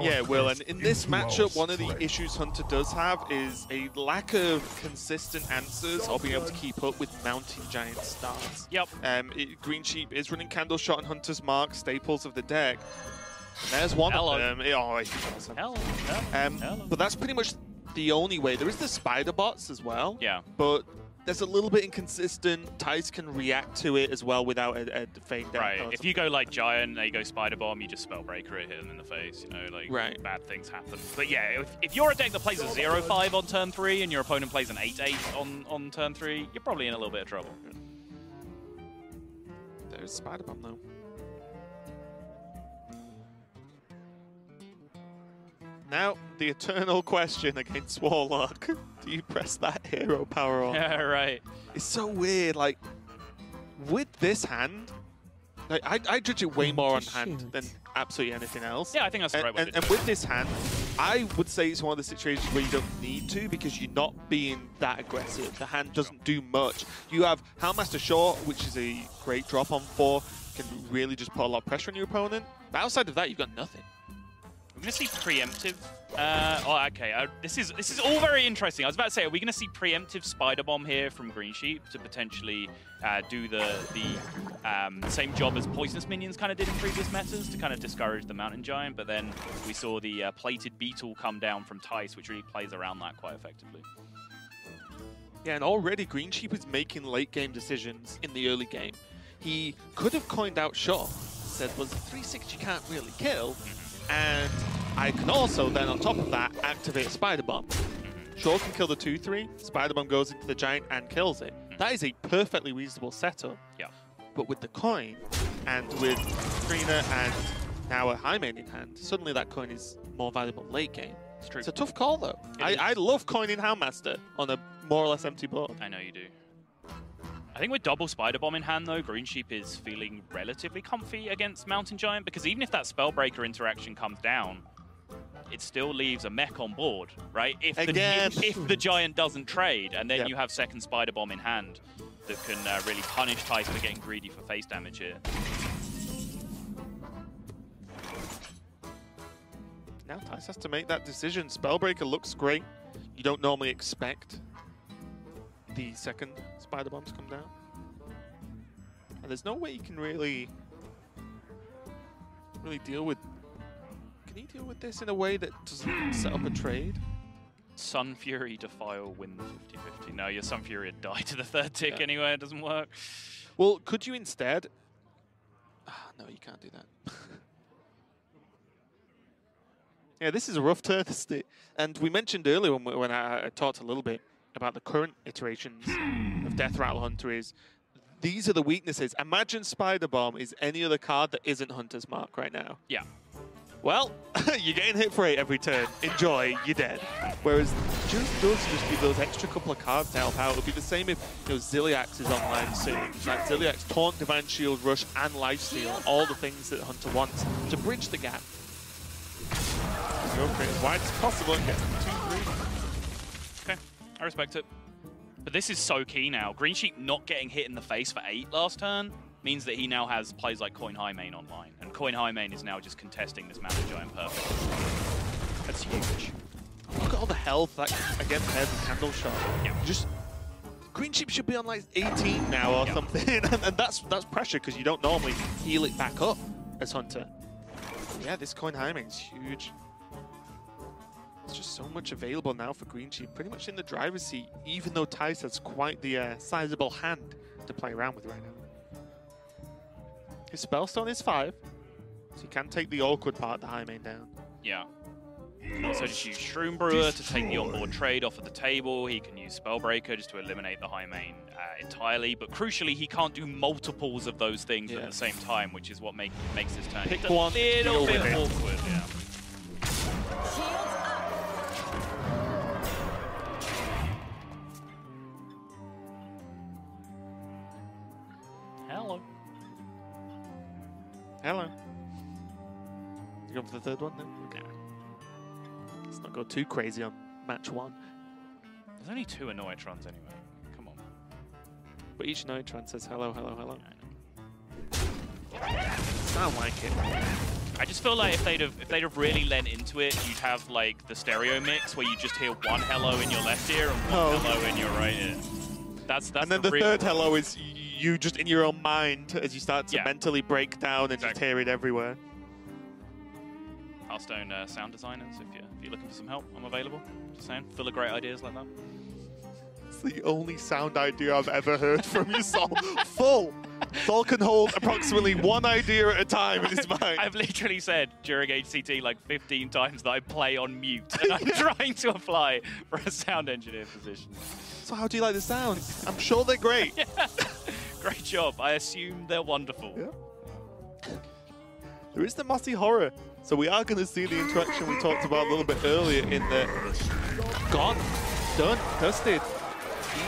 Speaker 2: Yeah, Will, and in this matchup, one of the issues Hunter does have is a lack of consistent answers or being able to keep up with Mountain Giant starts.
Speaker 3: Yep.
Speaker 2: GreenSheep is running Candle Shot and Hunter's Mark, staples of the deck. And there's one of them. Oh, he's awesome. But that's pretty much the only way. There is the Spider Bots as well.
Speaker 3: Yeah.
Speaker 2: But there's a little bit inconsistent. Thijs can react to it as well without a fade down.
Speaker 3: Right. If you go like Giant, you go Spider Bomb, you just Spellbreaker it, hit them in the face. You know, like bad things happen. But yeah, if you're a deck that plays a 0-5 on turn 3 and your opponent plays an 8-8 on turn 3, you're probably in a little bit of trouble.
Speaker 2: There's Spider Bomb though. Now, the eternal question against Warlock. Do you press that hero power on?
Speaker 3: Yeah, right.
Speaker 2: It's so weird. Like, with this hand, like, I judge it way more on hand than absolutely anything else.
Speaker 3: Yeah, I think that's the right way to do it.
Speaker 2: And with this hand, I would say it's one of the situations where you don't need to because you're not being that aggressive. The hand doesn't do much. You have Hellmaster Short, which is a great drop on 4, can really just put a lot of pressure on your opponent. But outside of that, you've got nothing.
Speaker 3: We're going to see preemptive. This is all very interesting. I was about to say, are we going to see preemptive Spider Bomb here from GreenSheep to potentially do the same job as Poisonous Minions kind of did in previous metas to kind of discourage the Mountain Giant? But then we saw the Plated Beetle come down from Thijs, which really plays around that quite effectively.
Speaker 2: Yeah, and already GreenSheep is making late game decisions in the early game. He could have coined out Shaw, said, well, the 3/6 you can't really kill. And I can also then, on top of that, activate Spider Bomb. Shaw can kill the 2/3, Spider Bomb goes into the Giant and kills it. That is a perfectly reasonable setup.
Speaker 3: Yeah.
Speaker 2: But with the coin, and with Trina and now a High Main in hand, suddenly that coin is more valuable late game.
Speaker 3: It's true.
Speaker 2: It's a tough call, though. I love coining Houndmaster on a more or less empty board.
Speaker 3: I know you do. I think with double Spider Bomb in hand, though, GreenSheep is feeling relatively comfy against Mountain Giant, because even if that Spellbreaker interaction comes down, it still leaves a mech on board, right? If the Giant doesn't trade, and then you have second Spider Bomb in hand, that can really punish Thijs for getting greedy for face damage here.
Speaker 2: Now Thijs has to make that decision. Spellbreaker looks great. You don't normally expect the second Spider Bomb to come down. And there's no way you can really deal with... Can he deal with this in a way that doesn't set up a trade?
Speaker 3: Sun Fury Defile win the 50-50. No, your Sun Fury would die to the third tick anyway. It doesn't work.
Speaker 2: Well, could you instead... no, you can't do that. Yeah, this is a rough turn. And we mentioned earlier when I talked a little bit about the current iterations of Death Rattle Hunter is these are the weaknesses. Imagine Spider Bomb is any other card that isn't Hunter's Mark right now.
Speaker 3: Yeah.
Speaker 2: Well, you're getting hit for 8 every turn. Enjoy, you're dead. Whereas just give those extra couple of cards to help out. It would be the same if Zilliax is online soon. Like Zilliax, Taunt, Divine Shield, Rush, and Lifesteal. All the things that Hunter wants to bridge the gap. Go for it as wide as possible and get 2-3.
Speaker 3: Okay, I respect it. But this is so key now. GreenSheep not getting hit in the face for 8 last turn means that he now has plays like Coin High Main online. And Coin High Main is now just contesting this Mana Giant perfectly. That's huge.
Speaker 2: Look at all the health that against Head and Candle Shot.
Speaker 3: Yeah.
Speaker 2: Just GreenSheep should be on like 18 now or something. and that's pressure because you don't normally heal it back up as Hunter. Yeah, this Coin High Main is huge. There's just so much available now for GreenSheep, pretty much in the driver's seat, even though Thijs has quite the sizable hand to play around with right now. His Spellstone is 5, so he can take the awkward part of the high main down.
Speaker 3: Yeah. He can also just use Shroom Brewer to take the onboard trade off of the table. He can use Spellbreaker just to eliminate the high main entirely. But crucially, he can't do multiples of those things at the same time, which is what makes this turn
Speaker 2: Pick
Speaker 3: just a
Speaker 2: one,
Speaker 3: little bit awkward. Yeah. Hello.
Speaker 2: Hello. You going for the third one then? Okay. Let's not go too crazy on match 1.
Speaker 3: There's only 2 Annoytrons anyway. Come on.
Speaker 2: But each Noitron says hello, hello, hello.
Speaker 3: Yeah, I know.
Speaker 2: Sound like it.
Speaker 3: I just feel like if they'd have really lent into it, you'd have like the stereo mix where you just hear one hello in your left ear and one hello in your right ear. That's
Speaker 2: and then the third hello is you just in your own mind as you start to mentally break down and just hear it everywhere.
Speaker 3: Hearthstone sound designers, if you're looking for some help, I'm available. Just saying, full of great ideas like that.
Speaker 2: It's the only sound idea I've ever heard from you, Sol. Full. Sol can hold approximately one idea at a time in his mind.
Speaker 3: I've literally said during HCT like 15 times that I play on mute, and I'm trying to apply for a sound engineer position.
Speaker 2: So how do you like the sounds? I'm sure they're great.
Speaker 3: Yeah. Great job. I assume they're wonderful.
Speaker 2: Yeah. There is the Mossy Horror. So we are going to see the interaction we talked about a little bit earlier in the... Gone. Done. Dusted.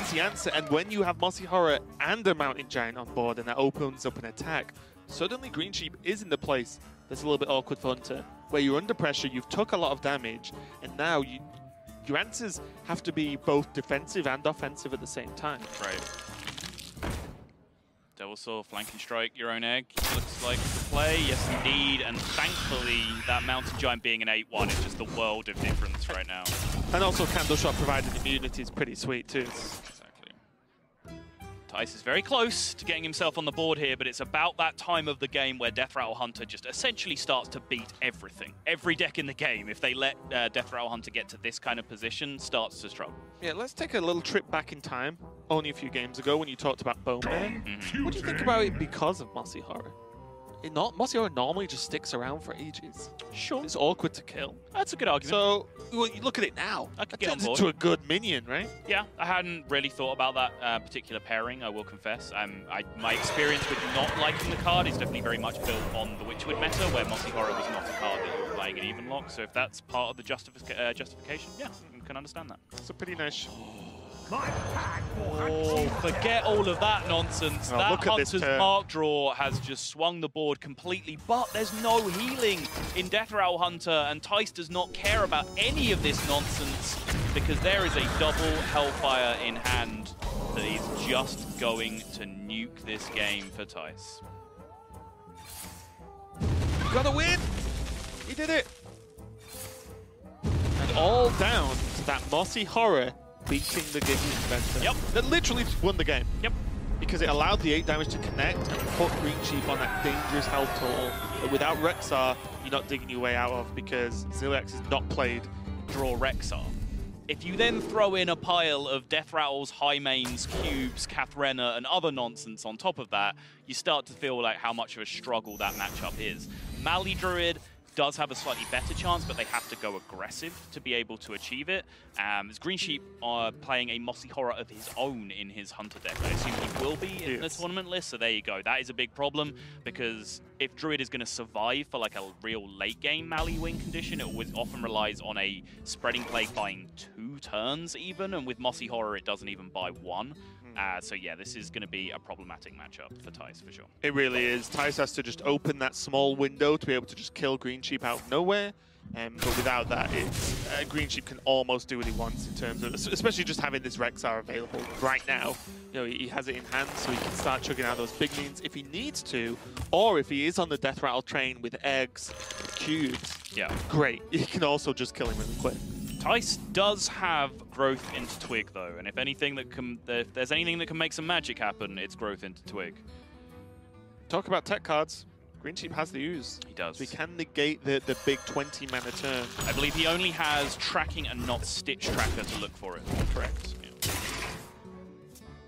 Speaker 2: Easy answer. And when you have Mossy Horror and a Mountain Giant on board and that opens up an attack, suddenly GreenSheep is in the place that's a little bit awkward for Hunter, where you're under pressure, you've took a lot of damage, and now your answers have to be both defensive and offensive at the same time.
Speaker 3: Right. Devil Saw, Flanking Strike, your own egg. Looks like the play, yes indeed. And thankfully, that Mountain Giant being an 8-1 is just the world of difference right now.
Speaker 2: And also Candle Shot providing immunity is pretty sweet too.
Speaker 3: Exactly. Thijs is very close to getting himself on the board here, but it's about that time of the game where Death Rattle Hunter just essentially starts to beat everything. Every deck in the game, if they let Death Rattle Hunter get to this kind of position, starts to struggle.
Speaker 2: Yeah, let's take a little trip back in time, only a few games ago when you talked about Bone Bear. What do you think about it because of Mossy Horror? Mossy Horror normally just sticks around for ages.
Speaker 3: Sure.
Speaker 2: It's awkward to kill.
Speaker 3: That's a good argument.
Speaker 2: So, well, you look at it now.
Speaker 3: I could
Speaker 2: it
Speaker 3: get on
Speaker 2: turns
Speaker 3: board.
Speaker 2: into a good minion, right?
Speaker 3: Yeah, I hadn't really thought about that particular pairing, I will confess. My experience with not liking the card is definitely very much built on the Witchwood meta, where Mossy Horror was not a card that you were playing in even lock. So if that's part of the justification, yeah, I can understand that.
Speaker 2: It's a pretty nice...
Speaker 3: Oh, forget all of that nonsense.
Speaker 2: Oh,
Speaker 3: that Hunter's Mark draw has just swung the board completely, but there's no healing in Death Rattle Hunter, and Thijs does not care about any of this nonsense because there is a double Hellfire in hand. that he's just going to nuke this game for Thijs.
Speaker 2: Gotta win! He did it! And all down to that Mossy Horror beating the Giggling Inventor.
Speaker 3: Yep.
Speaker 2: That literally just won the game.
Speaker 3: Yep.
Speaker 2: Because it allowed the 8 damage to connect and put GreenSheep on that dangerous health toll that without Rexar, you're not digging your way out of because Zilex is not played.
Speaker 3: Draw Rexar. If you then throw in a pile of Death Rattles, High Mains, Cubes, Kathrena, and other nonsense on top of that, you start to feel like how much of a struggle that matchup is. Mali Druid does have a slightly better chance, but they have to go aggressive to be able to achieve it. As GreenSheep are playing a Mossy Horror of his own in his Hunter deck. I assume he will be in the tournament list, so there you go. That is a big problem, because if Druid is going to survive for like a real late game Mali win condition, it often relies on a Spreading Plague buying 2 turns even, and with Mossy Horror it doesn't even buy 1. So yeah, this is going to be a problematic matchup for Thijs for sure.
Speaker 2: It really is. Thijs has to just open that small window to be able to just kill GreenSheep out of nowhere. But without that, GreenSheep can almost do what he wants in terms of, especially just having this Rexar available right now. You know, he has it in hand, so he can start chugging out those big minions if he needs to, or if he is on the Death Rattle train with eggs, cubes.
Speaker 3: Yeah,
Speaker 2: great. He can also just kill him really quick.
Speaker 3: Thijs does have growth into Twig though, and if there's anything that can make some magic happen, it's growth into Twig.
Speaker 2: Talk about tech cards. GreenSheep has the ooze.
Speaker 3: He does.
Speaker 2: So he can negate the big 20 mana turn.
Speaker 3: I believe he only has tracking and not Stitch Tracker to look for it.
Speaker 2: Correct.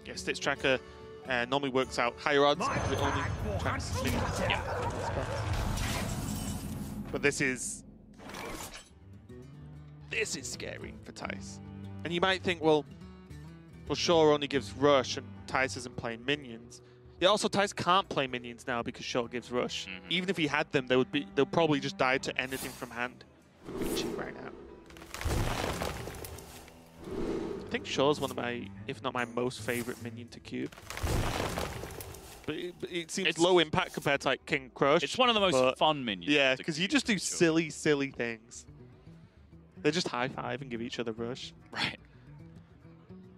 Speaker 2: Yeah, Stitch Tracker normally works out higher odds because it only tracks sleep.
Speaker 3: Yeah.
Speaker 2: But this is scary for Thijs. And you might think, well, Shaw only gives Rush and Thijs isn't playing minions. Yeah, also Thijs can't play minions now because Shaw gives Rush. Even if he had them, they'll probably just die to anything from hand with GreenSheep right now. I think Shaw's one of my, if not my most favorite minion to cube. But it seems low impact compared to like King Crush.
Speaker 3: It's one of the most fun minions.
Speaker 2: Yeah, because you just do silly things. They just high-five and give each other Rush.
Speaker 3: Right.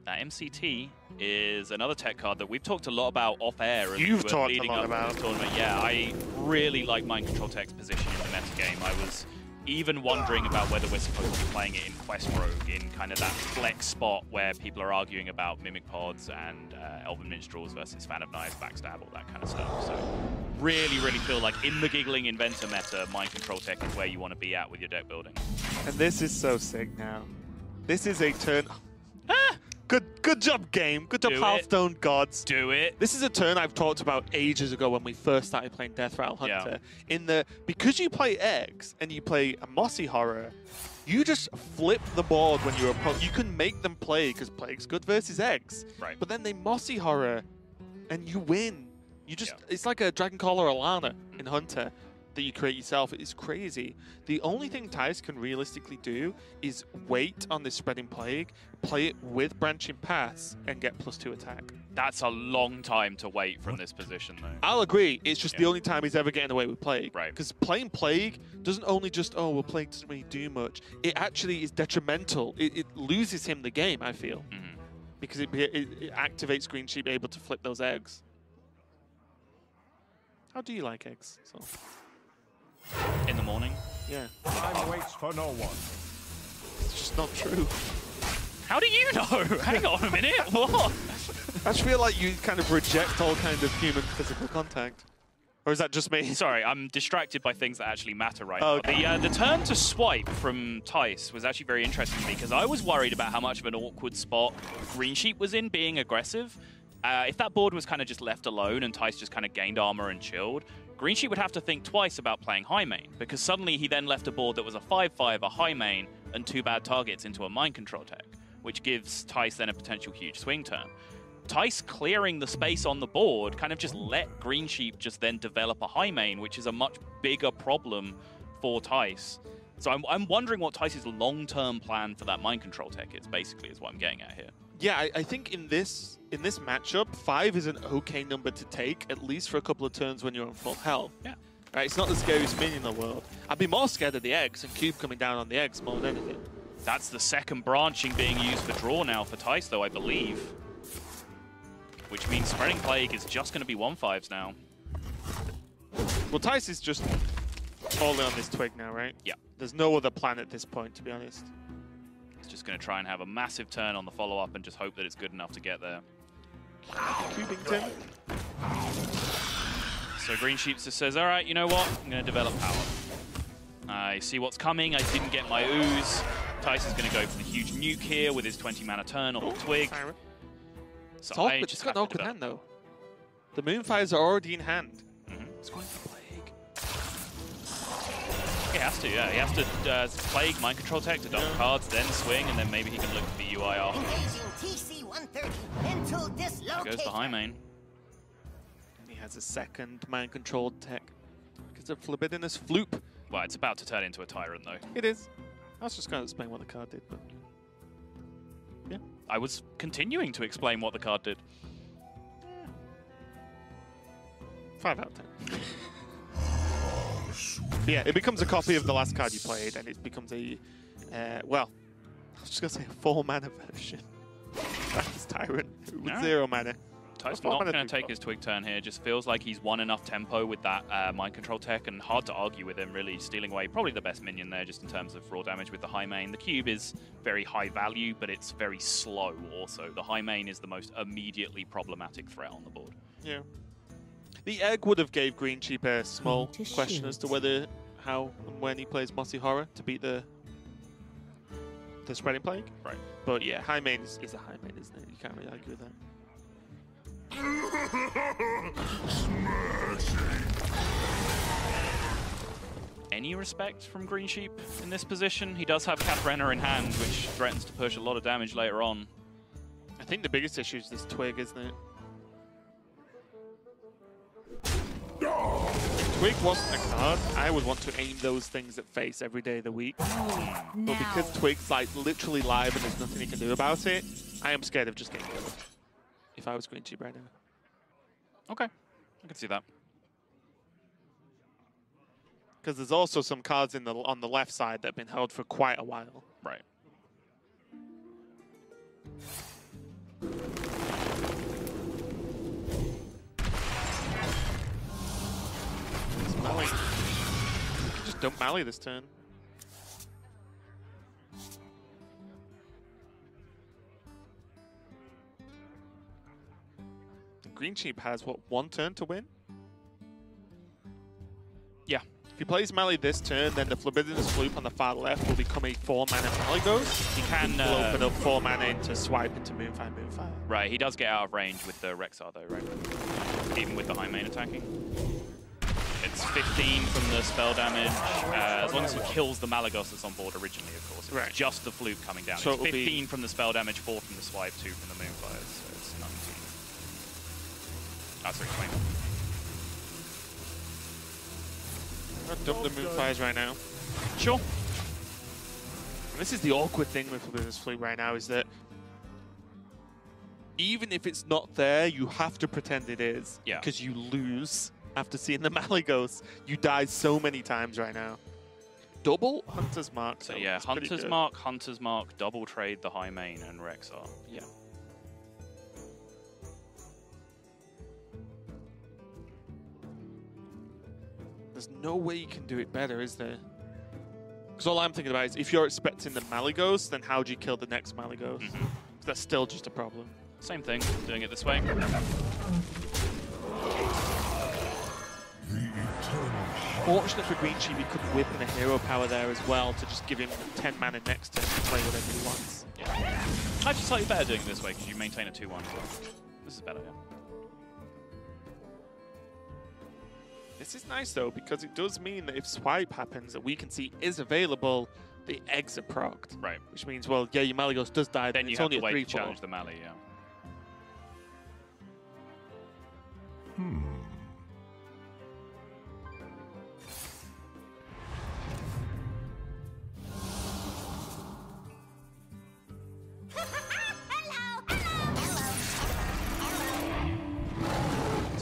Speaker 3: MCT is another tech card that we've talked a lot about off-air.
Speaker 2: You've talked a lot about.
Speaker 3: Tournament. Yeah, I really like Mind Control Tech's position in the metagame. I was even wondering about whether we're supposed to be playing it in Quest Rogue, in kind of that flex spot where people are arguing about Mimic Pods and Elven Minstrels versus Fan of Knives, Backstab, all that kind of stuff. So really feel like in the Giggling Inventor meta, Mind Control Tech is where you want to be at with your deck building.
Speaker 2: And this is so sick now. This is a turn... Good job, game. Good job, Hearthstone gods.
Speaker 3: Do it.
Speaker 2: This is a turn I've talked about ages ago when we first started playing Death Rattle Hunter. Yeah. Because you play eggs and you play a Mossy Horror, you just flip the board when you're opponent. You can make them play because Plague's good versus eggs.
Speaker 3: Right.
Speaker 2: But then they Mossy Horror and you win. You just it's like a Dragon Caller Alana in Hunter that you create yourself. It's crazy. The only thing Thijs can realistically do is wait on this Spreading Plague, play it with Branching Paths, and get +2 attack.
Speaker 3: That's a long time to wait from this position, though.
Speaker 2: I'll agree. It's just the only time he's ever getting away with Plague.
Speaker 3: Right.
Speaker 2: Because playing Plague doesn't only just, oh, well, Plague doesn't really do much. It actually is detrimental. It loses him the game, I feel. Because it activates GreenSheep able to flip those eggs. How do you like eggs? So.
Speaker 3: In the morning?
Speaker 2: Yeah.
Speaker 4: Time waits for no one.
Speaker 2: It's just not true.
Speaker 3: How do you know? Hang on a minute. What?
Speaker 2: I just feel like you kind of reject all kind of human physical contact. Or is that just me?
Speaker 3: Sorry, I'm distracted by things that actually matter right
Speaker 2: okay.
Speaker 3: now. The turn to swipe from Thijs was actually very interesting to me because I was worried about how much of an awkward spot GreenSheep was in being aggressive. If that board was kind of just left alone and Thijs just kind of gained armor and chilled, GreenSheep would have to think twice about playing high main, because suddenly he then left a board that was a 5/5, a high main, and 2 bad targets into a Mind Control tech, which gives Thijs then a potential huge swing turn. Thijs clearing the space on the board kind of just let GreenSheep just then develop a high main, which is a much bigger problem for Thijs. So I'm wondering what Thijs' long-term plan for that Mind Control tech is, basically, is what I'm getting at here.
Speaker 2: Yeah, I think in this matchup, 5 is an okay number to take, at least for a couple of turns when you're on full health.
Speaker 3: Yeah.
Speaker 2: Right, it's not the scariest minion in the world. I'd be more scared of the eggs and Cube coming down on the eggs more than anything.
Speaker 3: That's the second branching being used for draw now for Thijs, though, I believe. which means Spreading Plague is just going to be 1/5s now.
Speaker 2: Well, Thijs is just all in on this twig now, right?
Speaker 3: Yeah.
Speaker 2: There's no other plan at this point, to be honest.
Speaker 3: He's just going to try and have a massive turn on the follow-up and just hope that it's good enough to get there.
Speaker 2: Cubington.
Speaker 3: So GreenSheep just says, all right, you know what? I'm going to develop power. I see what's coming. I didn't get my ooze. Thijs is going to go for the huge nuke here with his 20-mana turn on the twig. So
Speaker 2: It's awkward. It's got an awkward hand, though. The Moonfires are already in hand. It's going for Plague.
Speaker 3: He has to, yeah. He has to Plague, Mind Control Tech to dump cards, then swing, and then maybe he can look for the UI after.
Speaker 5: TC 130 into
Speaker 3: There goes the high main.
Speaker 2: He has a second Mind Control Tech. Because of Libidinous Floop.
Speaker 3: Well, it's about to turn into a Tyrant, though.
Speaker 2: It is. I was just going to explain what the card did, but... Yeah.
Speaker 3: I was continuing to explain what the card did.
Speaker 2: 5 out of 10. Yeah, it becomes a copy of the last card you played, and it becomes a, well, I was just going to say a 4-mana version. That's Tyrant with 0 mana.
Speaker 3: Thijs not going to take his twig turn here. Just feels like he's won enough tempo with that Mind Control Tech, and hard to argue with him, really. Stealing away probably the best minion there, just in terms of raw damage with the high main. The cube is very high value, but it's very slow also. The high main is the most immediately problematic threat on the board.
Speaker 2: Yeah. The egg would have gave GreenSheep a small question as to whether, how, and when he plays Mossy Horror to beat the Spreading Plague.
Speaker 3: Right.
Speaker 2: But yeah, high main is a high main, isn't it? You can't really argue with that.
Speaker 3: Any respect from GreenSheep in this position? He does have Catbrenner in hand, which threatens to push a lot of damage later on.
Speaker 2: I think the biggest issue is this twig, isn't it? If twig wasn't a card, I would want to aim those things at face every day of the week. But because twig's like literally live and there's nothing you can do about it, I am scared of just getting killed. If I was GreenSheep right now.
Speaker 3: Okay, I can see that.
Speaker 2: Because there's also some cards on the left side that have been held for quite a while.
Speaker 3: Right.
Speaker 2: Mally. You can just dump Mally this turn. GreenSheep has, what, 1 turn to win?
Speaker 3: Yeah.
Speaker 2: If he plays Mally this turn, then the Libidinous Floop on the far left will become a 4-mana Malygos.
Speaker 3: He can
Speaker 2: Will open up 4 mana into swipe into Moonfire, Moonfire.
Speaker 3: Right, he does get out of range with the Rexar though, right? Even with the high main attacking. It's 15 from the spell damage, as long as he kills the Malygos that's on board originally, of course. It's
Speaker 2: right.
Speaker 3: Just the Floop coming down.
Speaker 2: So
Speaker 3: it's 15 from the spell damage, 4 from the swipe, 2 from the Moonfires, so it's 19. That's sorry, 21.
Speaker 2: I'll dump the Moonfires right now.
Speaker 3: Sure.
Speaker 2: And this is the awkward thing with Libidinous Floop right now, is that even if it's not there, you have to pretend it is.
Speaker 3: Yeah.
Speaker 2: Because you lose after seeing the Malygos. You die so many times right now. Double Hunter's Mark.
Speaker 3: So yeah, Hunter's Mark, double trade the high main and Rexar.
Speaker 2: Yeah. There's no way you can do it better, is there? Because all I'm thinking about is if you're expecting the Malygos, then how do you kill the next Malygos? That's still just a problem.
Speaker 3: Same thing, doing it this way.
Speaker 2: Fortunate for GreenSheep, he could whip in a hero power there as well to just give him 10 mana next turn to play whatever he wants.
Speaker 3: Yeah. Actually, slightly better doing it this way because you maintain a 2-1. This is better, yeah.
Speaker 2: This is nice though, because it does mean that if swipe happens that we can see is available, the eggs are procced.
Speaker 3: Right.
Speaker 2: Which means, well, yeah, your Malygos does die,
Speaker 3: Then you
Speaker 2: it's
Speaker 3: have
Speaker 2: only
Speaker 3: to
Speaker 2: a
Speaker 3: wait to
Speaker 2: 3/4.
Speaker 3: challenge the Mally, yeah.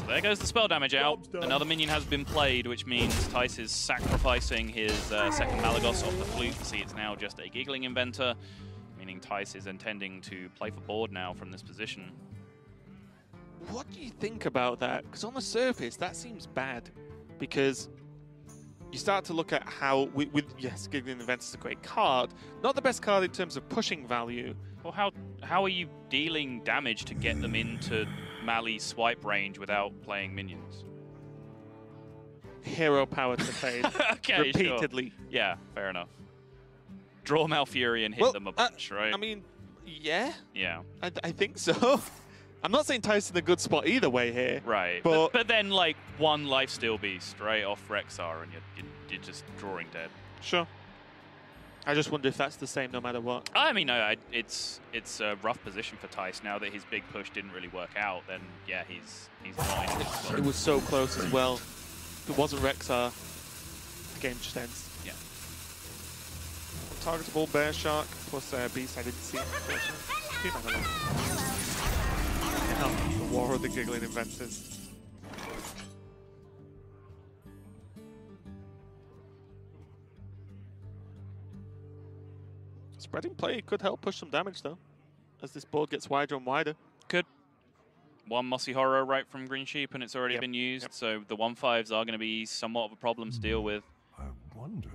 Speaker 3: There goes the spell damage out. Another minion has been played, which means Thijs is sacrificing his second Malygos off the flute. See, it's now just a Giggling Inventor, meaning Thijs is intending to play for board now from this position.
Speaker 2: What do you think about that? Because on the surface, that seems bad. Because you start to look at how, yes, Giggling Events is a great card. Not the best card in terms of pushing value.
Speaker 3: Well, how are you dealing damage to get them into Mali's swipe range without playing minions?
Speaker 2: Hero power to fade.
Speaker 3: Okay,
Speaker 2: repeatedly.
Speaker 3: Sure. Yeah, fair enough. Draw Malfurion and hit them a bunch, right?
Speaker 2: I mean, yeah.
Speaker 3: Yeah.
Speaker 2: I think so. I'm not saying Thijs in a good spot either way here.
Speaker 3: Right. But then, like, one Lifesteal Beast, right, off Rexar, and you're just drawing dead.
Speaker 2: Sure. I just wonder if that's the same no matter what.
Speaker 3: I mean, it's a rough position for Thijs now that his big push didn't really work out. Then, yeah, he's not in it.
Speaker 2: It was so close as well. If it wasn't Rexar, the game just ends.
Speaker 3: Yeah.
Speaker 2: Targetable Bear Shark plus Beast I didn't see. The War of the Giggling Inventors. Spreading play could help push some damage though, as this board gets wider and wider.
Speaker 3: Could. One Mossy Horror right from GreenSheep and it's already been used, so the 1/5s are going to be somewhat of a problem to deal with.
Speaker 4: I wonder.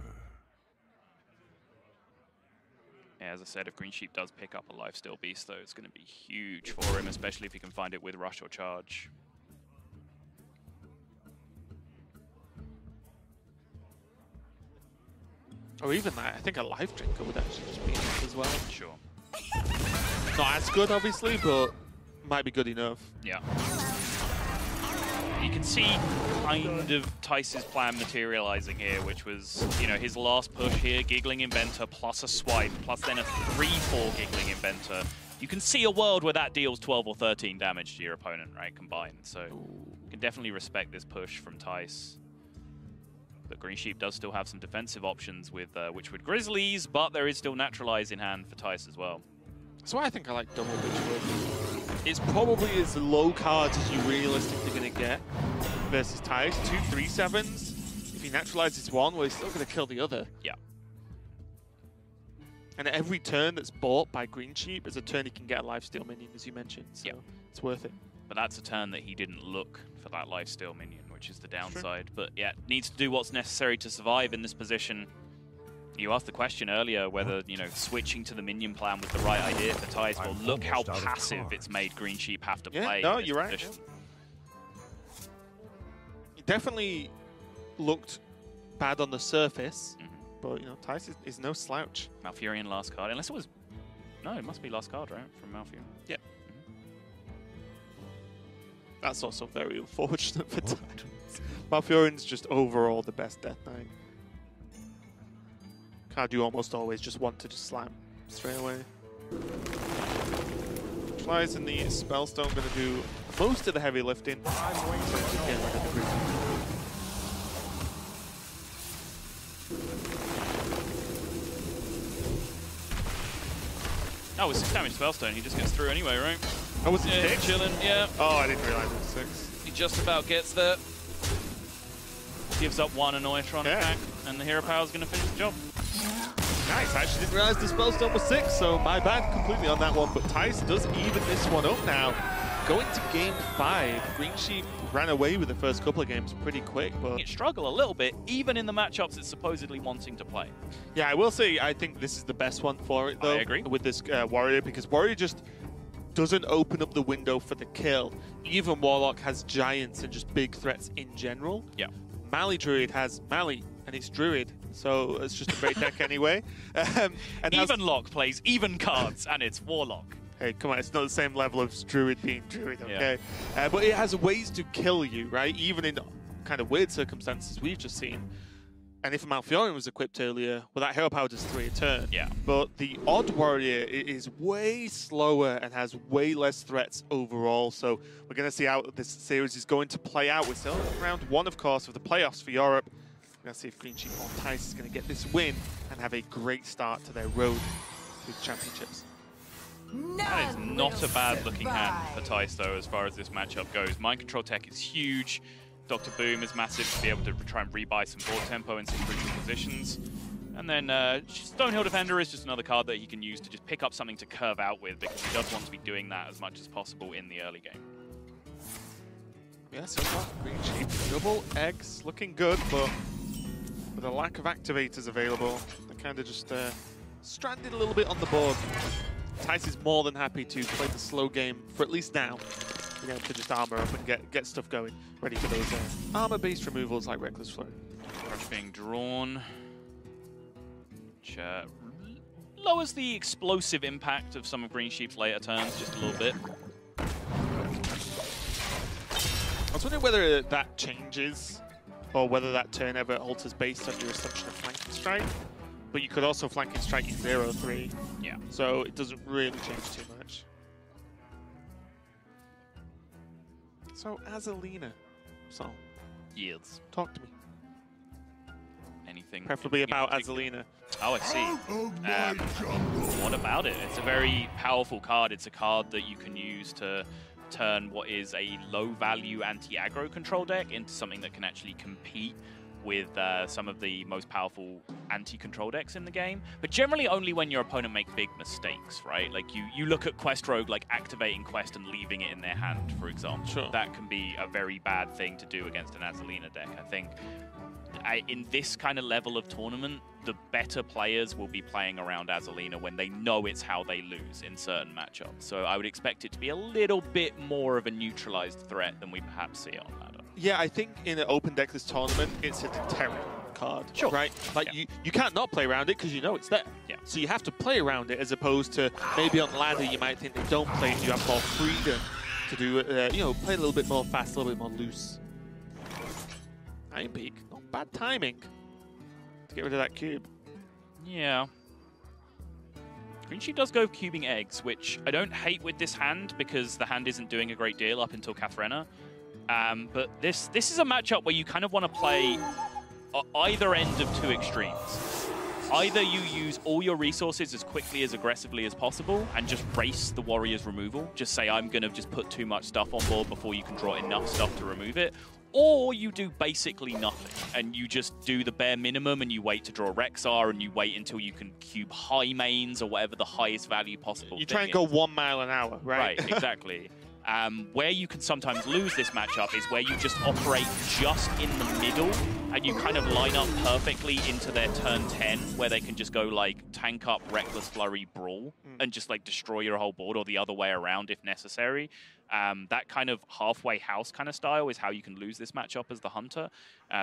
Speaker 3: Yeah, as I said, if GreenSheep does pick up a Lifesteal Beast though, it's going to be huge for him, especially if he can find it with Rush or Charge.
Speaker 2: Or even that, I think a Life Drinker would actually just be enough as well.
Speaker 3: Sure.
Speaker 2: Not as good, obviously, but might be good enough.
Speaker 3: Yeah. You can see kind of Thijs' plan materializing here, which was, you know, his last push here, Giggling Inventor plus a swipe, plus then a 3/4 Giggling Inventor. You can see a world where that deals 12 or 13 damage to your opponent, right, combined. So you can definitely respect this push from Thijs. But GreenSheep does still have some defensive options with Witchwood Grizzlies, but there is still Naturalize in hand for Thijs as well.
Speaker 2: That's why I think I like double Witchwood. It's probably as low cards as you realistically going to get versus Thijs. 2 3/7s. If he naturalizes one, well, he's still going to kill the other.
Speaker 3: Yeah.
Speaker 2: And every turn that's bought by GreenSheep is a turn he can get a lifesteal minion, as you mentioned. So it's worth it.
Speaker 3: But that's a turn that he didn't look for that lifesteal minion, which is the downside. But yeah, needs to do what's necessary to survive in this position. You asked the question earlier whether, you know, switching to the minion plan was the right idea for Thijs. Well, look how passive it's made GreenSheep have to play.
Speaker 2: No, you're right. Yeah. It definitely looked bad on the surface, but, you know, Thijs is no slouch.
Speaker 3: Malfurion last card, unless it was... No, it must be last card, right, from Malfurion.
Speaker 2: Yeah. That's also very unfortunate for Thijs. Malfurion's just overall the best Death Knight. Card you almost always just want to just slam straight away. Flies in the Spellstone going to do most of the heavy lifting.
Speaker 3: Oh, with 6 damage Spellstone, he just gets through anyway, right?
Speaker 2: Oh, was it
Speaker 3: yeah, chilling, yeah.
Speaker 2: Oh, I didn't realize it was 6.
Speaker 3: He just about gets there. Gives up one Annoyatron attack, and the hero power is going to finish the job.
Speaker 2: Nice, I actually didn't realize the Spellstone was 6, so my bad completely on that one. But Thijs does even this one up now. Going to game 5, GreenSheep ran away with the first couple of games pretty quick, but...
Speaker 3: It struggle a little bit, even in the matchups it's supposedly wanting to play.
Speaker 2: Yeah, I will say, I think this is the best one for it, though.
Speaker 3: I agree.
Speaker 2: With this Warrior, because Warrior just doesn't open up the window for the kill. Even Warlock has Giants and just big threats in general.
Speaker 3: Yeah.
Speaker 2: Mali Druid has Mali, and it's Druid, so it's just a great deck anyway. And
Speaker 3: even Lock plays even cards, and it's Warlock.
Speaker 2: Hey, come on, it's not the same level of Druid being Druid, okay? Yeah. But it has ways to kill you, right? Even in kind of weird circumstances we've just seen. And if Malfurion was equipped earlier, well, that hero power does 3 a turn.
Speaker 3: Yeah.
Speaker 2: But the Odd Warrior is way slower and has way less threats overall. So we're going to see how this series is going to play out. We're still in round 1, of course, of the playoffs for Europe. We're going to see if GreenSheep or Thijs is going to get this win and have a great start to their road to the championships.
Speaker 3: That is not a bad looking hand for Thijs, though, as far as this matchup goes. Mind Control tech is huge. Dr. Boom is massive to be able to try and rebuy some board tempo in some crucial positions. And then Stonehill Defender is just another card that he can use to just pick up something to curve out with, because he does want to be doing that as much as possible in the early game.
Speaker 2: Yeah, so far, GreenSheep, double eggs, looking good, but with a lack of activators available, they're kind of just stranded a little bit on the board. Thijs is more than happy to play the slow game for at least now. Again, to just armor up and get stuff going, ready for those armor-based removals like Reckless Flurry.
Speaker 3: Crush being drawn. Which lowers the explosive impact of some of GreenSheep's later turns just a little bit.
Speaker 2: I was wondering whether that changes, or whether that turn ever alters based on your assumption of flanking strike. But you could also flanking strike in 0-3.
Speaker 3: Yeah.
Speaker 2: So it doesn't really change too much. So Azalina, so
Speaker 3: Yields.
Speaker 2: talk to me.
Speaker 3: Anything?
Speaker 2: Preferably about Azalina.
Speaker 3: Oh, I see. What about it? It's a very powerful card. It's a card that you can use to turn what is a low-value anti-aggro control deck into something that can actually compete with some of the most powerful anti-control decks in the game, but generally only when your opponent makes big mistakes, right? Like you look at Quest Rogue, like activating Quest and leaving it in their hand, for example.
Speaker 2: Sure.
Speaker 3: That can be a very bad thing to do against an Azalina deck. I think in this kind of level of tournament, the better players will be playing around Azalina when they know it's how they lose in certain matchups. So I would expect it to be a little bit more of a neutralized threat than we perhaps see on ladder.
Speaker 2: Yeah, I think in an open deck this tournament, it's a deterrent card,
Speaker 3: Sure.
Speaker 2: right? Like you can't not play around it because you know it's there.
Speaker 3: Yeah.
Speaker 2: So you have to play around it, as opposed to maybe on ladder you might think they don't play it. You have more freedom to do, play a little bit more fast, a little bit more loose. Iron Peak, not bad timing to get rid of that cube.
Speaker 3: Yeah. GreenSheep does go cubing eggs, which I don't hate with this hand because the hand isn't doing a great deal up until Kathrena. But this is a matchup where you kind of want to play either end of two extremes. Either you use all your resources as quickly, as aggressively as possible and just race the warrior's removal. Just say, I'm going to just put too much stuff on board before you can draw enough stuff to remove it. Or you do basically nothing and you just do the bare minimum and you wait to draw Rexar and you wait until you can cube high mains or whatever the highest value possible.
Speaker 2: You try and go 1 mile an hour, right?
Speaker 3: Right, exactly. Where you can sometimes lose this matchup is where you just operate just in the middle and you kind of line up perfectly into their turn 10 where they can just go like tank up, Reckless Flurry, Brawl and just like destroy your whole board, or the other way around if necessary. That kind of halfway house kind of style is how you can lose this matchup as the Hunter.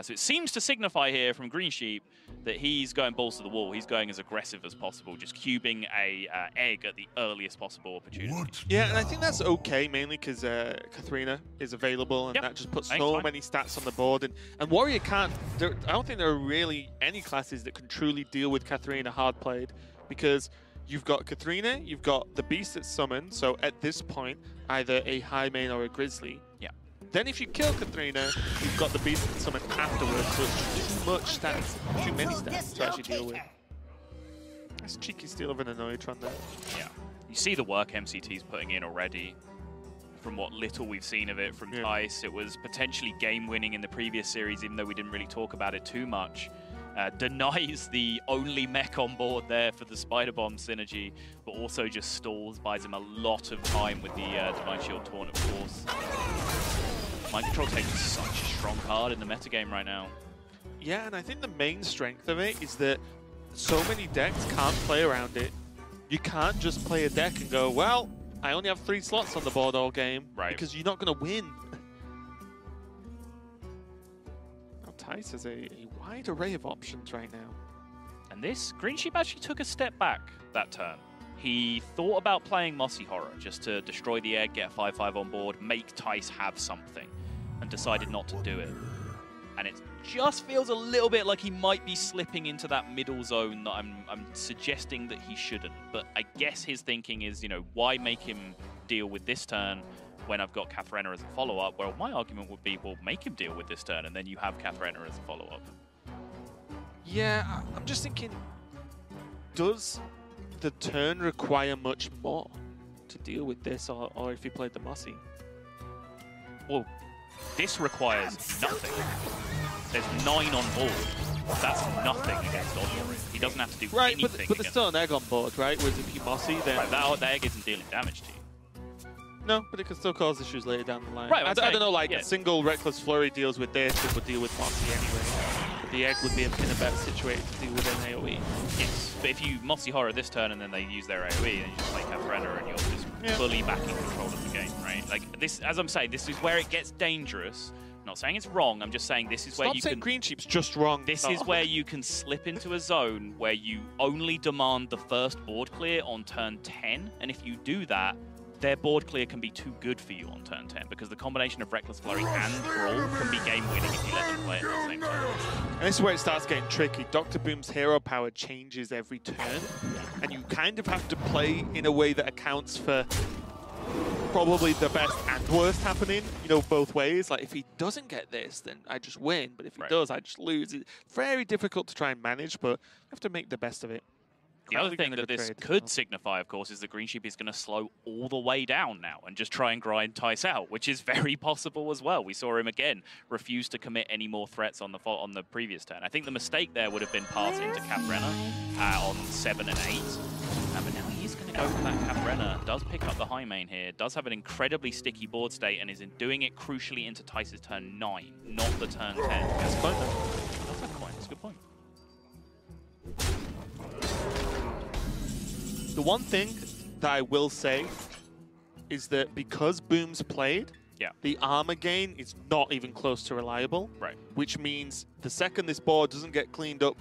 Speaker 3: So it seems to signify here from GreenSheep that he's going balls to the wall. He's going as aggressive as possible, just cubing a egg at the earliest possible opportunity.
Speaker 2: Yeah, and I think that's okay, mainly because Kathrena is available, and that just puts so many stats on the board. And Warrior can't... I don't think there are really any classes that can truly deal with Kathrena hard played, because you've got Kathrena, you've got the Beast that's summoned, so at this point, either a High Main or a Grizzly.
Speaker 3: Yeah.
Speaker 2: Then if you kill Kathrena, you've got the Beast that's summoned afterwards, so it's too much stats, too many stats to actually deal with. That's a cheeky steal of an Annoytron there.
Speaker 3: Yeah. You see the work MCT's putting in already. From what little we've seen of it from Thijs, it was potentially game-winning in the previous series, even though we didn't really talk about it too much. Denies the only mech on board there for the Spider Bomb synergy, but also just stalls, buys him a lot of time with the Divine Shield Taunt, of course. Mind Control takes such a strong card in the metagame right now.
Speaker 2: Yeah, and I think the main strength of it is that so many decks can't play around it. You can't just play a deck and go, well, I only have 3 slots on the board all game, because you're not going to win. Now Thijs has a wide array of options right now.
Speaker 3: And this, GreenSheep actually took a step back that turn. He thought about playing Mossy Horror just to destroy the egg, get a 5/5 on board, make Thijs have something, and decided not to do it. And it just feels a little bit like he might be slipping into that middle zone that I'm suggesting that he shouldn't. But I guess his thinking is, why make him deal with this turn when I've got Kathrena as a follow-up? Well, my argument would be, well, make him deal with this turn, and then you have Kathrena as a follow-up.
Speaker 2: Yeah, I'm just thinking, does the turn require much more to deal with this, or if he played the Mossy?
Speaker 3: Well, this requires nothing. There's 9 on board. That's nothing against Odwari. He doesn't have to do anything.
Speaker 2: But there's still an egg on board, right? Whereas if you Mossy, then...
Speaker 3: Right, that egg isn't dealing damage to you.
Speaker 2: No, but it could still cause issues later down the line.
Speaker 3: Right,
Speaker 2: I don't know, like
Speaker 3: yeah.
Speaker 2: a single Reckless Flurry deals with this, it would deal with Mossy anyway. But the egg would be in a better situation to deal with an AoE.
Speaker 3: Yes, but if you Mossy Horror this turn and then they use their AoE, then you just play Cabrera and you're just fully back in control of the game, right? Like this, as I'm saying, this is where it gets dangerous. I'm not saying it's wrong, I'm just saying this is where you can...
Speaker 2: Stop saying GreenSheep's just wrong.
Speaker 3: This is where you can slip into a zone where you only demand the first board clear on turn 10, and if you do that, their board clear can be too good for you on turn 10, because the combination of Reckless Flurry and Brawl can be game-winning if you let them play it at the same time.
Speaker 2: And this is where it starts getting tricky. Dr. Boom's hero power changes every turn, and you kind of have to play in a way that accounts for probably the best and worst happening, you know, both ways. Like, if he doesn't get this, then I just win, but if he does, I just lose. It's very difficult to try and manage, but you have to make the best of it.
Speaker 3: The other thing that this could signify, of course, is that GreenSheep is going to slow all the way down now and just try and grind Thijs out, which is very possible as well. We saw him again refuse to commit any more threats on the previous turn. I think the mistake there would have been passing into Cabrera on 7 and 8. But now he's going to go for that Cabrera. Does pick up the high main here. Does have an incredibly sticky board state and is doing it crucially into Thijs' turn 9, not the turn 10.
Speaker 2: That's fine.
Speaker 3: That's a coin. That's a good point.
Speaker 2: The one thing that I will say is that because Boom's played, the armor gain is not even close to reliable.
Speaker 3: Right.
Speaker 2: Which means the second this board doesn't get cleaned up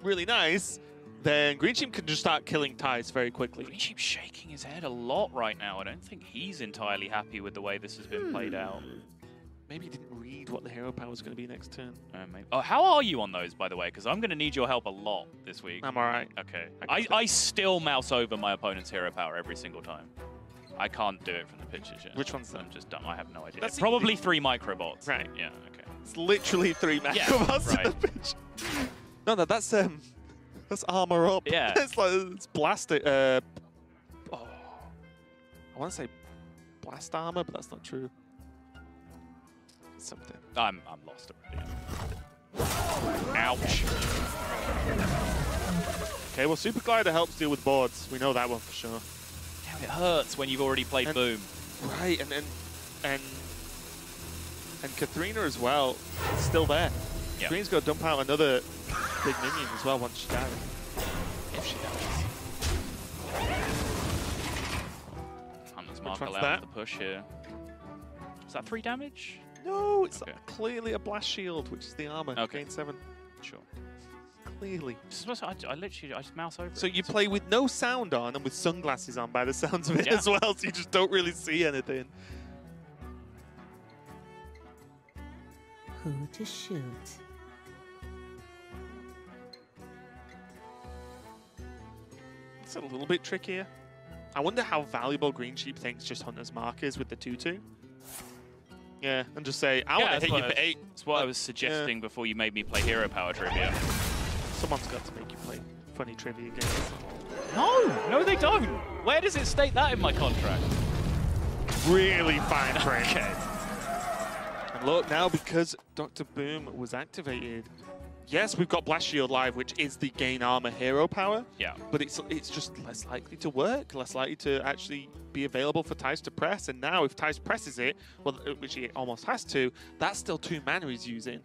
Speaker 2: really nice, then GreenSheep can just start killing Thijs very quickly.
Speaker 3: GreenSheep's shaking his head a lot right now. I don't think he's entirely happy with the way this has been played out.
Speaker 2: Maybe he didn't read what the hero power was going to be next turn.
Speaker 3: Oh, how are you on those, by the way? Because I'm going to need your help a lot this week.
Speaker 2: I'm all right.
Speaker 3: Okay. I still mouse over my opponent's hero power every single time. I can't do it from the pitches yet.
Speaker 2: Which one's that?
Speaker 3: I'm just dumb. I have no idea.
Speaker 2: That's
Speaker 3: probably 3 microbots.
Speaker 2: Right.
Speaker 3: Yeah, okay.
Speaker 2: It's literally 3 macrobots in the pitch. No, that's armor up.
Speaker 3: Yeah.
Speaker 2: it's blast it. I want to say blast armor, but that's not true. Something.
Speaker 3: I'm lost already. Ouch.
Speaker 2: Okay, well, Super Glider helps deal with boards. We know that one for sure.
Speaker 3: Damn, it hurts when you've already played Boom.
Speaker 2: Right, and Katharina as well. It's still there.
Speaker 3: Yep.
Speaker 2: Green's got to dump out another big minion as well once she dies.
Speaker 3: If she dies. Hunter's Mark allowed the push here. Is that 3 damage?
Speaker 2: No, it's clearly a blast shield, which is the armor. Gain 7.
Speaker 3: Sure.
Speaker 2: Clearly.
Speaker 3: I literally just mouse over it.
Speaker 2: So you play with no sound on and with sunglasses on by the sounds of it as well, so you just don't really see anything.
Speaker 5: Who to shoot?
Speaker 2: It's a little bit trickier. I wonder how valuable GreenSheep thinks just Hunter's Mark is with the 2-2. Yeah, and just say, I want to hit you for 8.
Speaker 3: That's what I was suggesting before you made me play Hero Power Trivia.
Speaker 2: Someone's got to make you play funny trivia games.
Speaker 3: No, they don't. Where does it state that in my contract?
Speaker 2: Really fine print. Okay. And look, now because Dr. Boom was activated, yes, we've got Blast Shield live, which is the gain armor hero power.
Speaker 3: Yeah.
Speaker 2: But it's just less likely to work, less likely to actually be available for Thijs to press. And now if Thijs presses it, well, which he almost has to, that's still 2 mana he's using.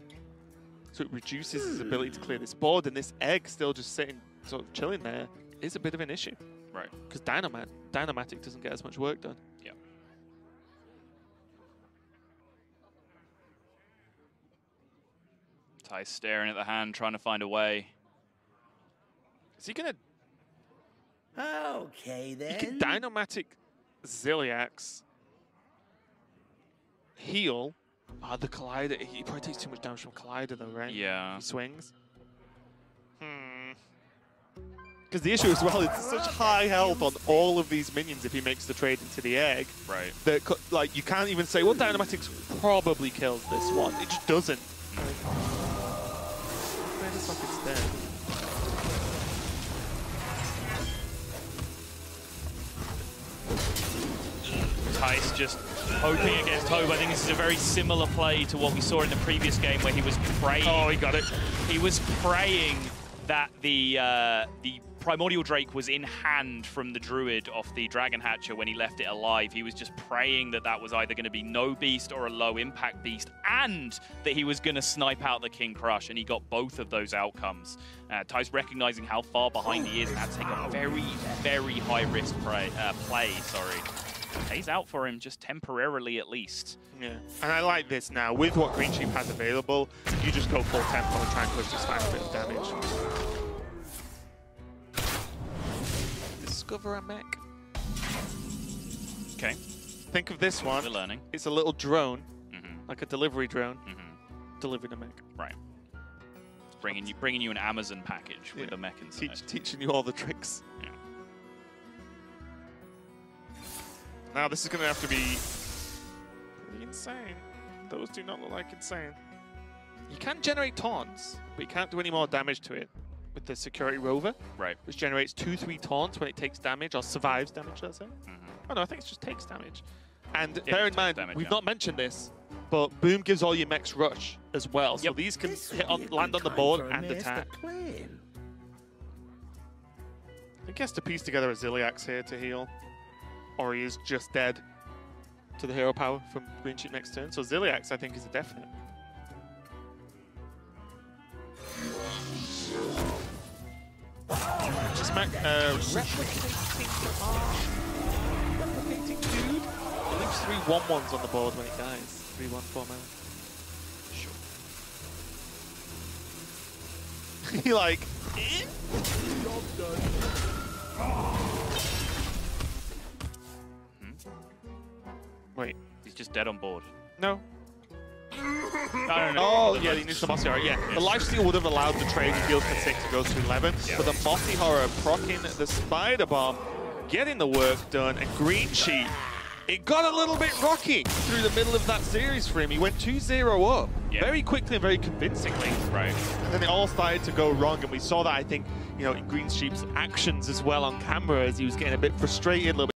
Speaker 2: So it reduces his ability to clear this board, and this egg still just sitting, sort of chilling there, is a bit of an issue.
Speaker 3: Right.
Speaker 2: Because Dynamatic doesn't get as much work done.
Speaker 3: Yeah. Thijs staring at the hand, trying to find a way.
Speaker 2: Is he going to...
Speaker 5: Okay, then.
Speaker 2: He can Dynamatic Zilliax, heal. The Collider, he probably takes too much damage from Collider though, right?
Speaker 3: Yeah.
Speaker 2: He swings. Because the issue as well is such high health on all of these minions if he makes the trade into the egg.
Speaker 3: Right.
Speaker 2: That, like, you can't even say, well, Dynamatic's probably kills this one. It just doesn't. Where the fuck is dead?
Speaker 3: Thijs just hoping against Hope. I think this is a very similar play to what we saw in the previous game where he was praying.
Speaker 2: Oh, he got it.
Speaker 3: He was praying that the Primordial Drake was in hand from the Druid off the Dragon Hatcher when he left it alive. He was just praying that that was either going to be no beast or a low impact beast, and that he was going to snipe out the King Crush, and he got both of those outcomes. Thijs recognizing how far behind he is and had to take a very, very high risk play. Pays out for him just temporarily at least.
Speaker 2: Yeah, and I like this now. With what GreenSheep has available, you just go full tempo and try and push this fast bit of damage. Discover a mech.
Speaker 3: Okay.
Speaker 2: Think of this one.
Speaker 3: We're learning.
Speaker 2: It's a little drone, like a delivery drone, delivering a mech.
Speaker 3: Right. It's bringing you an Amazon package with a mech inside.
Speaker 2: Teaching you all the tricks.
Speaker 3: Yeah.
Speaker 2: Now this is going to have to be pretty insane. Those do not look like insane. You can generate taunts, but you can't do any more damage to it with the Security Rover,
Speaker 3: right?
Speaker 2: Which generates 2-3 taunts when it takes damage, or survives damage, let's say. Oh no, I think it just takes damage. And bear in mind, we've not mentioned this, but Boom gives all your mechs rush as well. So these can land on the board and attack. I think he has to piece together a Ziliax here to heal. Or he is just dead to the hero power from GreenSheep next turn. So Ziliax, I think, is a definite. Just replicating dude. It leaves 3 1/1s on the board when it dies. 3/1 4 mana. Sure. He like. Wait.
Speaker 3: He's just dead on board.
Speaker 2: No.
Speaker 3: No.
Speaker 2: Oh, yeah, he needs the Mossy Horror. Yeah, the Lifesteal would have allowed the trade he deals for 6 to go to 11. Yeah. But the Mossy Horror proccing the Spider Bomb, getting the work done, and GreenSheep, it got a little bit rocky through the middle of that series for him. He went 2-0 up very quickly and very convincingly.
Speaker 3: Right.
Speaker 2: And then it all started to go wrong, and we saw that, I think, you know, in GreenSheep's actions as well on camera as he was getting a bit frustrated, a little bit